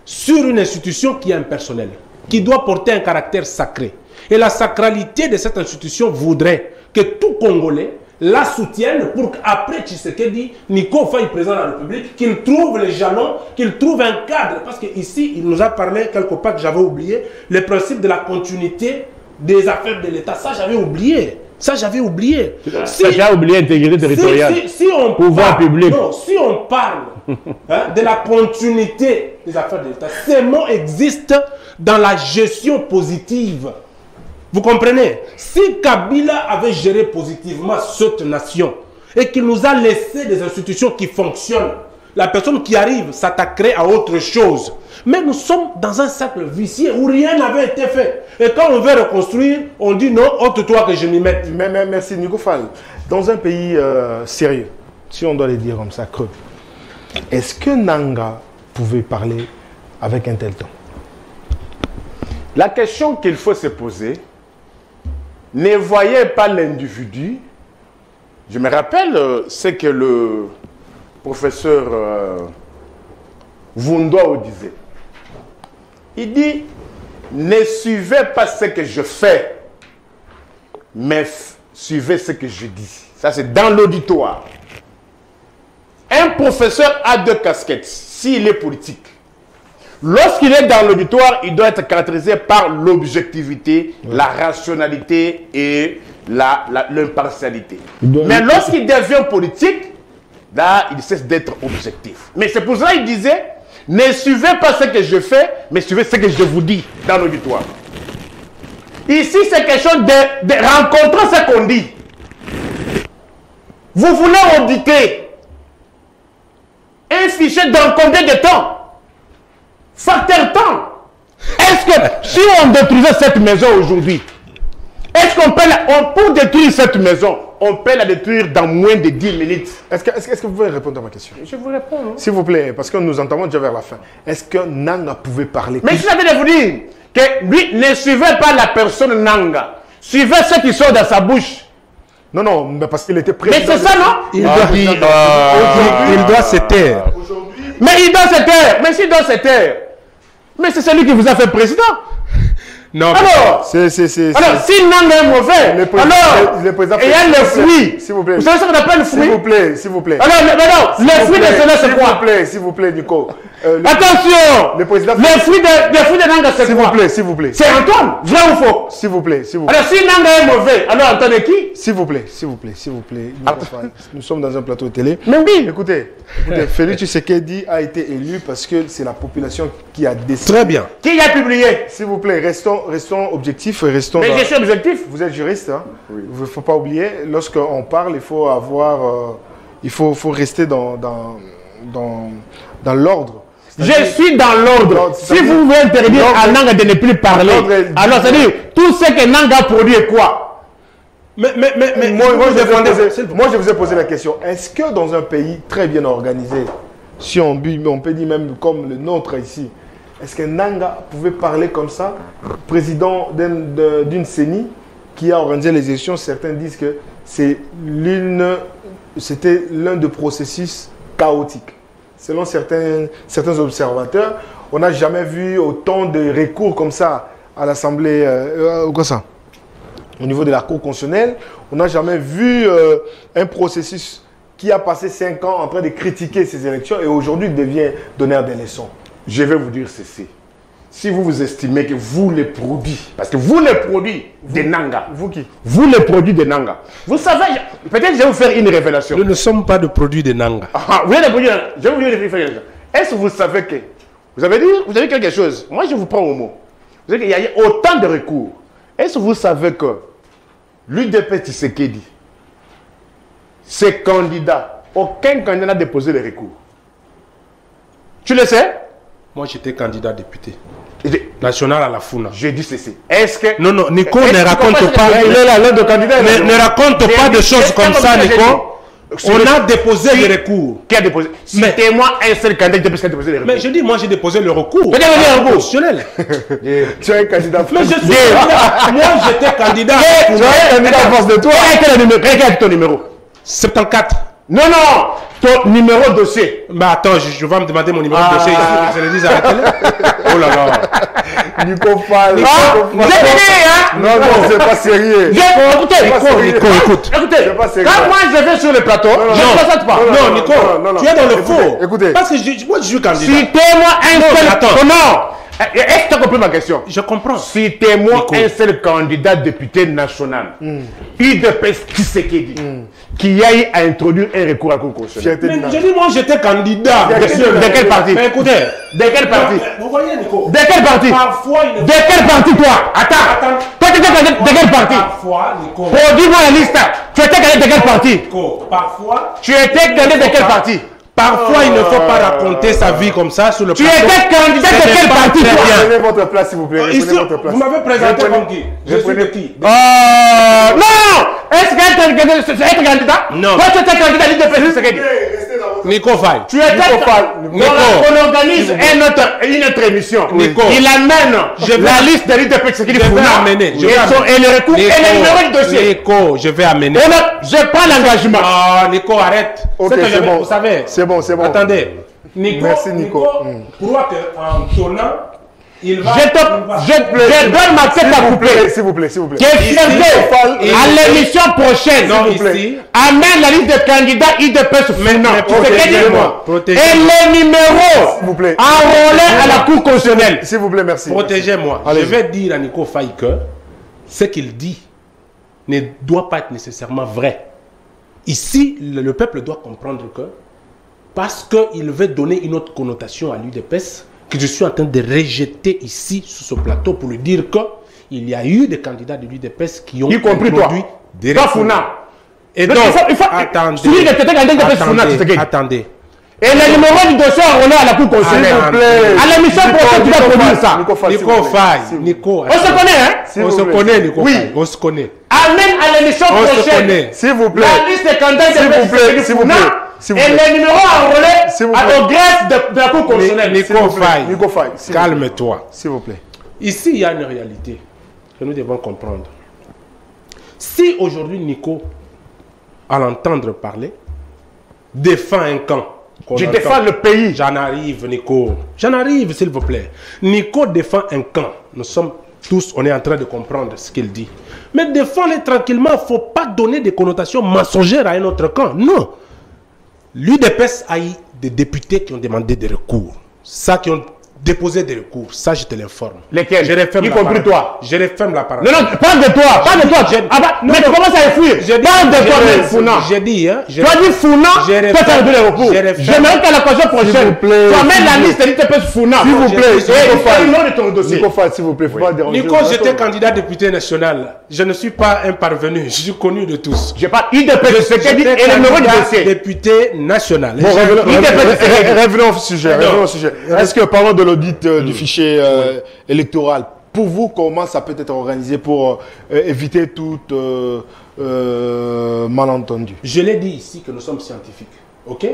sur une institution qui est impersonnelle, qui doit porter un caractère sacré. Et la sacralité de cette institution voudrait que tout Congolais la soutienne pour qu'après Tshisekedi, Nico Faye, président de la République, qu'il trouve les jalons, qu'il trouve un cadre. Parce qu'ici, il nous a parlé quelque part que j'avais oublié, le principe de la continuité des affaires de l'État. Ça, j'avais oublié. Ça, j'avais oublié. Ça, j'ai oublié l'intégrité territoriale. Si on pouvoir parle, public. Non, si on parle de la continuité des affaires de l'État, ces mots existent dans la gestion positive. Vous comprenez? Si Kabila avait géré positivement cette nation et qu'il nous a laissé des institutions qui fonctionnent, la personne qui arrive s'attaquerait à autre chose. Mais nous sommes dans un cercle vicieux où rien n'avait été fait. Et quand on veut reconstruire, on dit non, ôte-toi que je m'y mette. Mais merci Nico Fall. Dans un pays sérieux, si on doit le dire comme ça, creux, est-ce que Nanga pouvait parler avec un tel ton? La question qu'il faut se poser, ne voyez pas l'individu. Je me rappelle ce que le professeur Vundoa disait. Il dit, ne suivez pas ce que je fais, mais suivez ce que je dis. Ça, c'est dans l'auditoire. Un professeur a deux casquettes, s'il est politique. Lorsqu'il est dans l'auditoire, il doit être caractérisé par l'objectivité, la rationalité et l'impartialité. Mais lorsqu'il devient politique, là, il cesse d'être objectif. Mais c'est pour ça qu'il disait, ne suivez pas ce que je fais, mais suivez ce que je vous dis dans l'auditoire. Ici, c'est question de rencontrer ce qu'on dit. Vous voulez auditer un fichier dans combien de temps? Facteur temps. Est-ce que si on détruisait cette maison aujourd'hui, Est-ce qu'on peut, pour détruire cette maison, on peut la détruire dans moins de 10 minutes? Est-ce que vous pouvez répondre à ma question? Je vous réponds. Hein? S'il vous plaît, parce que nous entendons déjà vers la fin. Est-ce que Nanga pouvait parler? Mais je savais de vous dire que lui ne suivait pas la personne Nanga. Suivait ce qui sort dans sa bouche. Non, mais parce qu'il était président. Mais c'est ça, non? Il doit se taire. Mais il doit se taire. Mais s'il doit se taire. Mais c'est celui qui vous a fait président. Non, alors, c'est... alors, si Nanga est mauvais, alors, ayant les fruits, s'il vous plaît. Vous savez ce qu'on appelle le fruit? S'il vous plaît. Alors, non, les fruits de cela, c'est quoi? S'il vous plaît, Nico. Attention! Les fruits de Nanga, c'est quoi? S'il vous plaît. C'est Antoine, vrai ou faux? S'il vous plaît. Alors, si Nanga est mauvais, alors Antoine est qui? S'il vous plaît. Nous sommes dans un plateau de télé. Mais oui. Écoutez, Félix Tshisekedi a été élu parce que c'est la population qui a décidé. Très bien. Qui a publié? S'il vous plaît, restons objectifs et restons... Mais je suis objectif. Vous êtes juriste, hein? Oui. Il ne faut pas oublier, lorsqu'on parle, il faut avoir... il faut rester dans l'ordre. Je suis dans l'ordre. Si vous voulez interdire à Nanga de ne plus parler, alors c'est-à-dire, tout ce que Nanga produit est quoi? Mais moi, je vous ai posé la question. Est-ce que dans un pays très bien organisé, si on peut dire même comme le nôtre ici, est-ce que Nanga pouvait parler comme ça, président d'une CENI qui a organisé les élections? Certains disent que c'était l'un des processus chaotiques. Selon certains observateurs, on n'a jamais vu autant de recours comme ça à l'Assemblée. Au niveau de la Cour constitutionnelle, on n'a jamais vu un processus qui a passé 5 ans en train de critiquer ces élections et aujourd'hui devient donneur des leçons. Je vais vous dire ceci. Si vous estimez que vous les produits, parce que vous les produits de Nanga. Vous qui? Vous les produits de Nanga. Vous savez, peut-être que je vais vous faire une révélation. Nous ne sommes pas de produits de Nanga. Vous êtes des produits de Nanga. Je vais vous dire une révélation. Est-ce que vous savez que... Vous avez dit quelque chose. Moi, je vous prends au mot. Vous savez qu'il y a autant de recours. Est-ce que vous savez que l'UDP Tshisekedi, ses candidats, aucun candidat n'a déposé les recours? Tu le sais? Moi, j'étais candidat député national à la Funa. J'ai dit ceci. Est-ce que... Non, Nico, ne raconte pas. Il est là, l'un de candidat. Ne raconte pas de choses comme ça, Nico. On a déposé le recours. Qui a déposé? Citez-moi un seul candidat qui a déposé le recours. Mais je dis, moi, j'ai déposé le recours. Vous avez le recours constitutionnel. Tu es un candidat. Mais je suis moi, j'étais candidat. Tu es un candidat à force de toi. Quel est ton numéro? 74. Non, ton numéro de dossier. Mais attends, je vais me demander mon numéro de dossier. Je le dis à la télé. Oh là là. Nico Fall. Vous êtes fini, hein? Non, c'est pas sérieux. Écoute. Écoutez, quand moi je vais sur le plateau, je ne présente pas. Non, Nico, tu es dans le faux. Écoutez. Parce que moi, je suis candidat. Citez-moi un seul. Attends. Non. Est-ce que tu as compris ma question? Je comprends. Citez-moi un seul candidat député national, UDP Tshisekedi, qui aille à introduire un recours à la Cour constitutionnelle. Mais je dis, moi, j'étais candidat. De quel parti? Mais écoutez. De quel parti? Vous voyez, Nico. De quel parti? Parfois, il de quel parti, toi? Attends. Toi, tu étais candidat de quel parti? Parfois, Nico. Produis-moi la liste. Tu étais candidat de quel parti? Nico, parfois. Tu étais candidat de quel parti? Parfois, il ne faut pas raconter sa vie comme ça sur le plateau. Tu étais candidat de quel parti? Prenez votre place, s'il vous plaît. Vous m'avez présenté comme qui? Je suis de qui? Non! Est-ce que tu es candidat? Non. Toi, tu étais candidat de l'UDP Tshisekedi. Nico Faye. Tu étais Nico. On organise une autre émission. Nico. Il amène la liste de l'UDP Tshisekedi. Je vais amener. Et le recours et le numéro de dossier. Nico, je vais amener. Je prends l'engagement. Nico, arrête. Ok, c'est bon. Vous savez. C'est bon. Attendez. Nico, merci, Nico. Crois qu'en tournant, il va... Je donne ma tête à couper. S'il vous plaît. Qui est servi à l'émission prochaine. Non, ici. Amène la liste de candidats UDP maintenant. Protégez-moi. Et les numéros s'il vous plaît. enrôlés à la Cour constitutionnelle. S'il vous plaît, merci. Protégez-moi. Je vais dire à Nico Faye que ce qu'il dit ne doit pas être nécessairement vrai. Ici, le peuple doit comprendre que parce qu'il veut donner une autre connotation à l'UDPS, que je suis en train de rejeter ici, sur ce plateau, pour lui dire qu'il y a eu des candidats de l'UDPS qui ont introduit des recours. Et donc, attendez. Et le numéro du dossier enrôlé à la Cour constitutionnelle. S'il vous plaît. À l'émission prochaine, tu vas produire ça. Nico Faye. Nico. On se connaît, hein? On se connaît, Nico Faye. On se connaît. Amène à l'émission On se prochaine. connaît. S'il vous plaît. La liste des candidats S'il vous plaît. S'il vous plaît. S'il vous Et plaît. les numéros enrôlés au greffe de la Cour constitutionnelle. Nico Faye. Nico Faye. s'il vous plaît. Calme-toi. S'il vous plaît. Ici, il y a une réalité que nous devons comprendre. Si aujourd'hui Nico, à l'entendre parler, défend un camp. Je défends le pays. J'en arrive, Nico. J'en arrive, s'il vous plaît. Nico défend un camp. Nous sommes tous, on est en train de comprendre ce qu'il dit. Mais défends-les tranquillement. Il ne faut pas donner des connotations mensongères à un autre camp. Non. L'UDPS a eu des députés qui ont demandé des recours. Ça, qui ont déposé des recours. Ça, je te l'informe. Lesquels? Je referme Y la compris parole. toi. Je referme la parole. Non, non, parle de toi. Parle de toi. Ah bah, mais tu commences à fuir. Parle de toi, même Founa. J'ai dit, hein. Tu as dit Founa, toi tu as donné les recours. J'aimerais qu'à la question prochaine, tu amènes la liste et tu te Founa. S'il vous plaît. Et il faut le nom de ton dossier. Nico Faye, s'il vous plaît. Faut pas déranger. Nico, j'étais candidat député national. Je ne suis pas un parvenu. Je suis connu de tous. J'ai pas IDP, ce qu'elle dit et le numéro du dossier. Député national. Bon, revenons au sujet. Revenons au sujet. Est-ce que, parlons de l'audit du fichier électoral, pour vous, comment ça peut être organisé pour éviter tout malentendu? Je l'ai dit ici que nous sommes scientifiques, ok?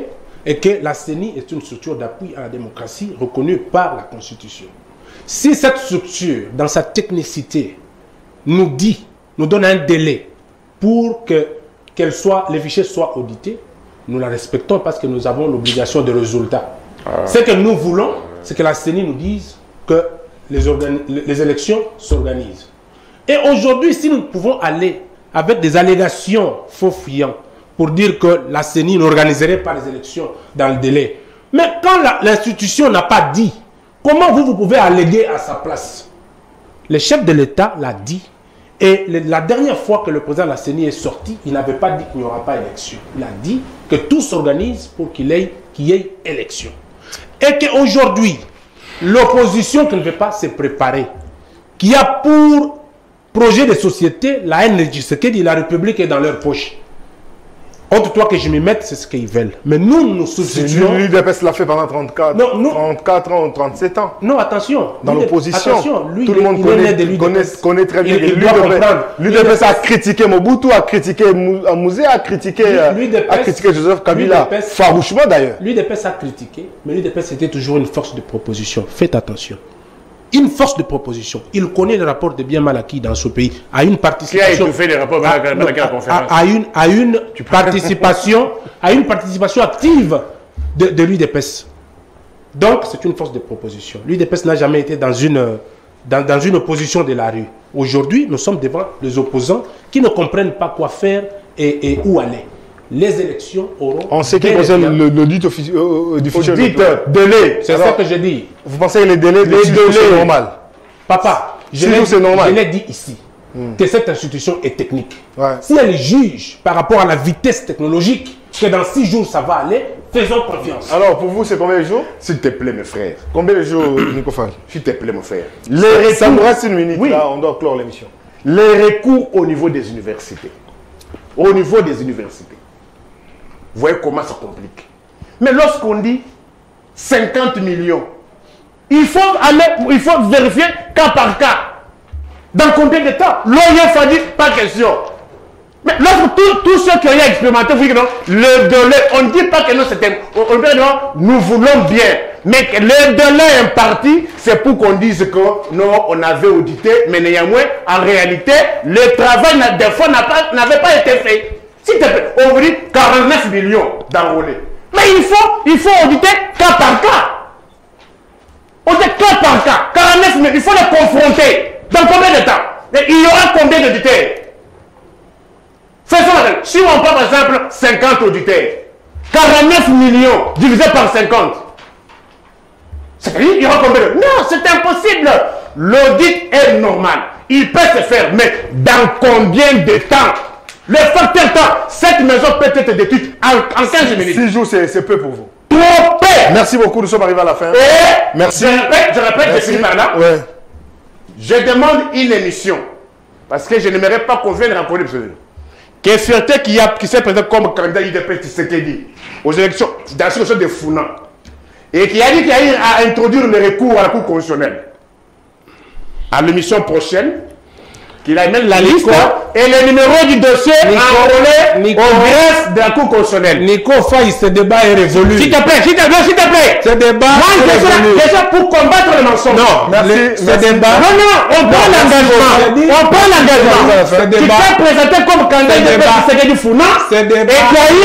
Et que la CENI est une structure d'appui à la démocratie reconnue par la Constitution. Si cette structure, dans sa technicité, nous donne un délai pour que les fichiers soient audités, nous la respectons parce que nous avons l'obligation de résultat. Ce que nous voulons, c'est que la CENI nous dise que les élections s'organisent. Et aujourd'hui, si nous pouvons aller avec des allégations faux-fuyants pour dire que la CENI n'organiserait pas les élections dans le délai, mais quand l'institution n'a pas dit, comment vous pouvez alléguer à sa place? Le chef de l'État l'a dit. Et la dernière fois que le président de la CENI est sorti, il n'avait pas dit qu'il n'y aura pas élection. Il a dit que tout s'organise pour qu'il y ait élection. Et qu'aujourd'hui, l'opposition qui ne veut pas se préparer, qui a pour projet de société la NRJ, ce qui dit la République est dans leur poche. Entre toi que je m'y mette, c'est ce qu'ils veulent. Mais nous, nous substituons... L'UDPS l'a fait pendant 34 ans, 37 ans. Non, attention. Dans l'opposition. Attention, lui, tout le monde connaît très bien. L'UDPS a critiqué Mobutu, a critiqué Mouzé, a critiqué Joseph Kabila. Farouchement d'ailleurs. L'UDPS a critiqué, mais l'UDPS était toujours une force de proposition. Faites attention. Une force de proposition. Il connaît le rapport de bien mal acquis dans ce pays. À une participation. Qui a étouffé les rapports mal acquis à la conférence? À une participation active de l'UDPS. Donc, c'est une force de proposition. L'UDPS n'a jamais été dans une opposition de la rue. Aujourd'hui, nous sommes devant les opposants qui ne comprennent pas quoi faire et où aller. Les élections auront... En ce qui concerne l'audit du fichier électoral. Délai. C'est ça que je dis. Vous pensez que les délais c'est normal? Papa, je l'ai dit ici, que cette institution est technique. Ouais. Si elle juge par rapport à la vitesse technologique, que dans 6 jours ça va aller, faisons confiance. Alors, pour vous, c'est combien de jours? S'il te plaît, mes frères. Combien de jours, Nico Faye? S'il te plaît, mon frère. Ça nous reste une minute. Oui. Là, on doit clore l'émission. Les recours au niveau des universités. Au niveau des universités. Vous voyez comment ça complique. Mais lorsqu'on dit 50 millions, il faut vérifier cas par cas. Dans combien de temps? L'OIF a dit pas question. Mais lorsque tous ceux qui ont expérimenté, vous dites que non, le délai, on ne dit pas que non, c'était. On dit non, nous voulons bien. Mais que le délai imparti, c'est pour qu'on dise que non, on avait audité, mais néanmoins, en réalité, le travail des fois n'avait pas été fait. S'il te plaît, on vous dit 49 millions d'enrôlés. Mais il faut auditer cas par cas. Auditer cas par cas. 49 millions, il faut les confronter. Dans combien de temps? Et il y aura combien d'auditeurs? Faisons la règle. Si on prend par exemple 50 auditeurs, 49 millions divisé par 50. C'est-à-dire, il y aura combien de... Non, c'est impossible. L'audit est normal. Il peut se faire, mais dans combien de temps? Le facteur temps, cette maison peut être détruite en 15 minutes. 6 jours, c'est peu pour vous. Trop peu. Merci beaucoup, nous sommes arrivés à la fin. Merci. Je répète, je finis par là. Ouais. Je demande une émission. Parce que je n'aimerais pas qu'on vienne rencontrer M. Que Fierté qui s'est présenté comme candidat IDP Tshisekedi aux élections dans la situation de Founa, et qui a dit qu'il a eu à introduire le recours à la Cour constitutionnelle. À l'émission prochaine, qu'il amène la liste et le numéro du dossier enrôlé au greffe de la Cour constitutionnelle. Nico Faye, ce débat est révolu. S'il te plaît, s'il te plaît. Ce débat Moi, je suis là pour combattre le mensonge. Non, merci. Ce débat. Non, on prend l'engagement. On prend l'engagement. Tu t'es présenté comme candidat de Tshisekedi du Founa et tu as eu à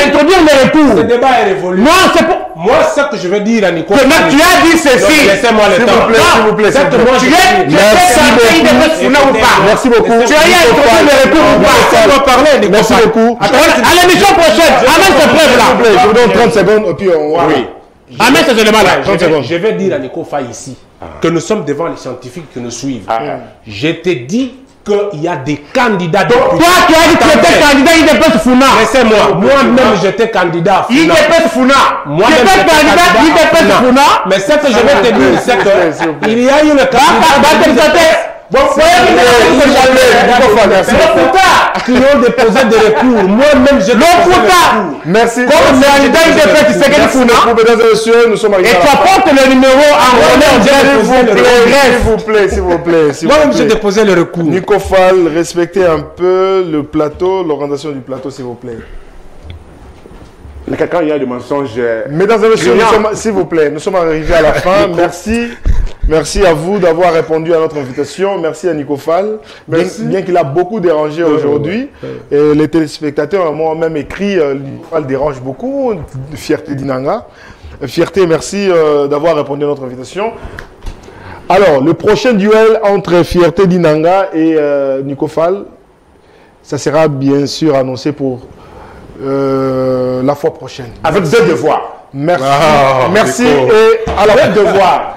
introduire le recours. Ce débat est révolu. Non, c'est pour... Moi, ce que je veux dire à Nico Faye. Tu as dit ceci. Laissez-moi le temps. S'il vous plaît. Tu es candidat de Founa ou pas? Merci beaucoup. Tu as eu à introduire le recours ou pas? Laissez-moi parler, Nico. Merci beaucoup. À l'émission prochaine, amène ce preuve-là. Je vous donne 30 secondes et puis on va. Oui. Amène ces éléments-là. Je vais dire à Nico Faye ici que nous sommes devant les scientifiques qui nous suivent. Je t'ai dit qu'il y a des candidats. Toi, tu as dit que tu étais candidat IDPS Founa. Laissez-moi. Moi-même, j'étais candidat à Founa. IDPS Founa. Moi-même, tu étais candidat IDPS Founa. Mais ce que je vais te dire, c'est qu'il y a eu le candidat. Bon, qui ont déposé des recours. Moi-même, je Merci. Comme candidat IDPS Tshisekedi Founa. Mesdames et messieurs, nous sommes arrivés. Et tu apportes le numéro enrôlé. S'il vous plaît. Moi-même, j'ai déposé le recours. Nico Fall, respectez un peu le plateau, l'orientation du plateau, s'il vous plaît. Mais quand il y a des mensonges. Mesdames et messieurs, s'il vous plaît, nous sommes arrivés à la fin. Merci à vous d'avoir répondu à notre invitation. Merci à Nico Fall. Bien qu'il a beaucoup dérangé aujourd'hui. Et les téléspectateurs m'ont même écrit Nico Fall dérange beaucoup. Fierté d'Inanga. Fierté, merci d'avoir répondu à notre invitation. Alors, le prochain duel entre Fierté d'Inanga et Nico Fall, ça sera bien sûr annoncé pour la fois prochaine. Avec deux devoirs. Merci. Merci. Et à la devoir.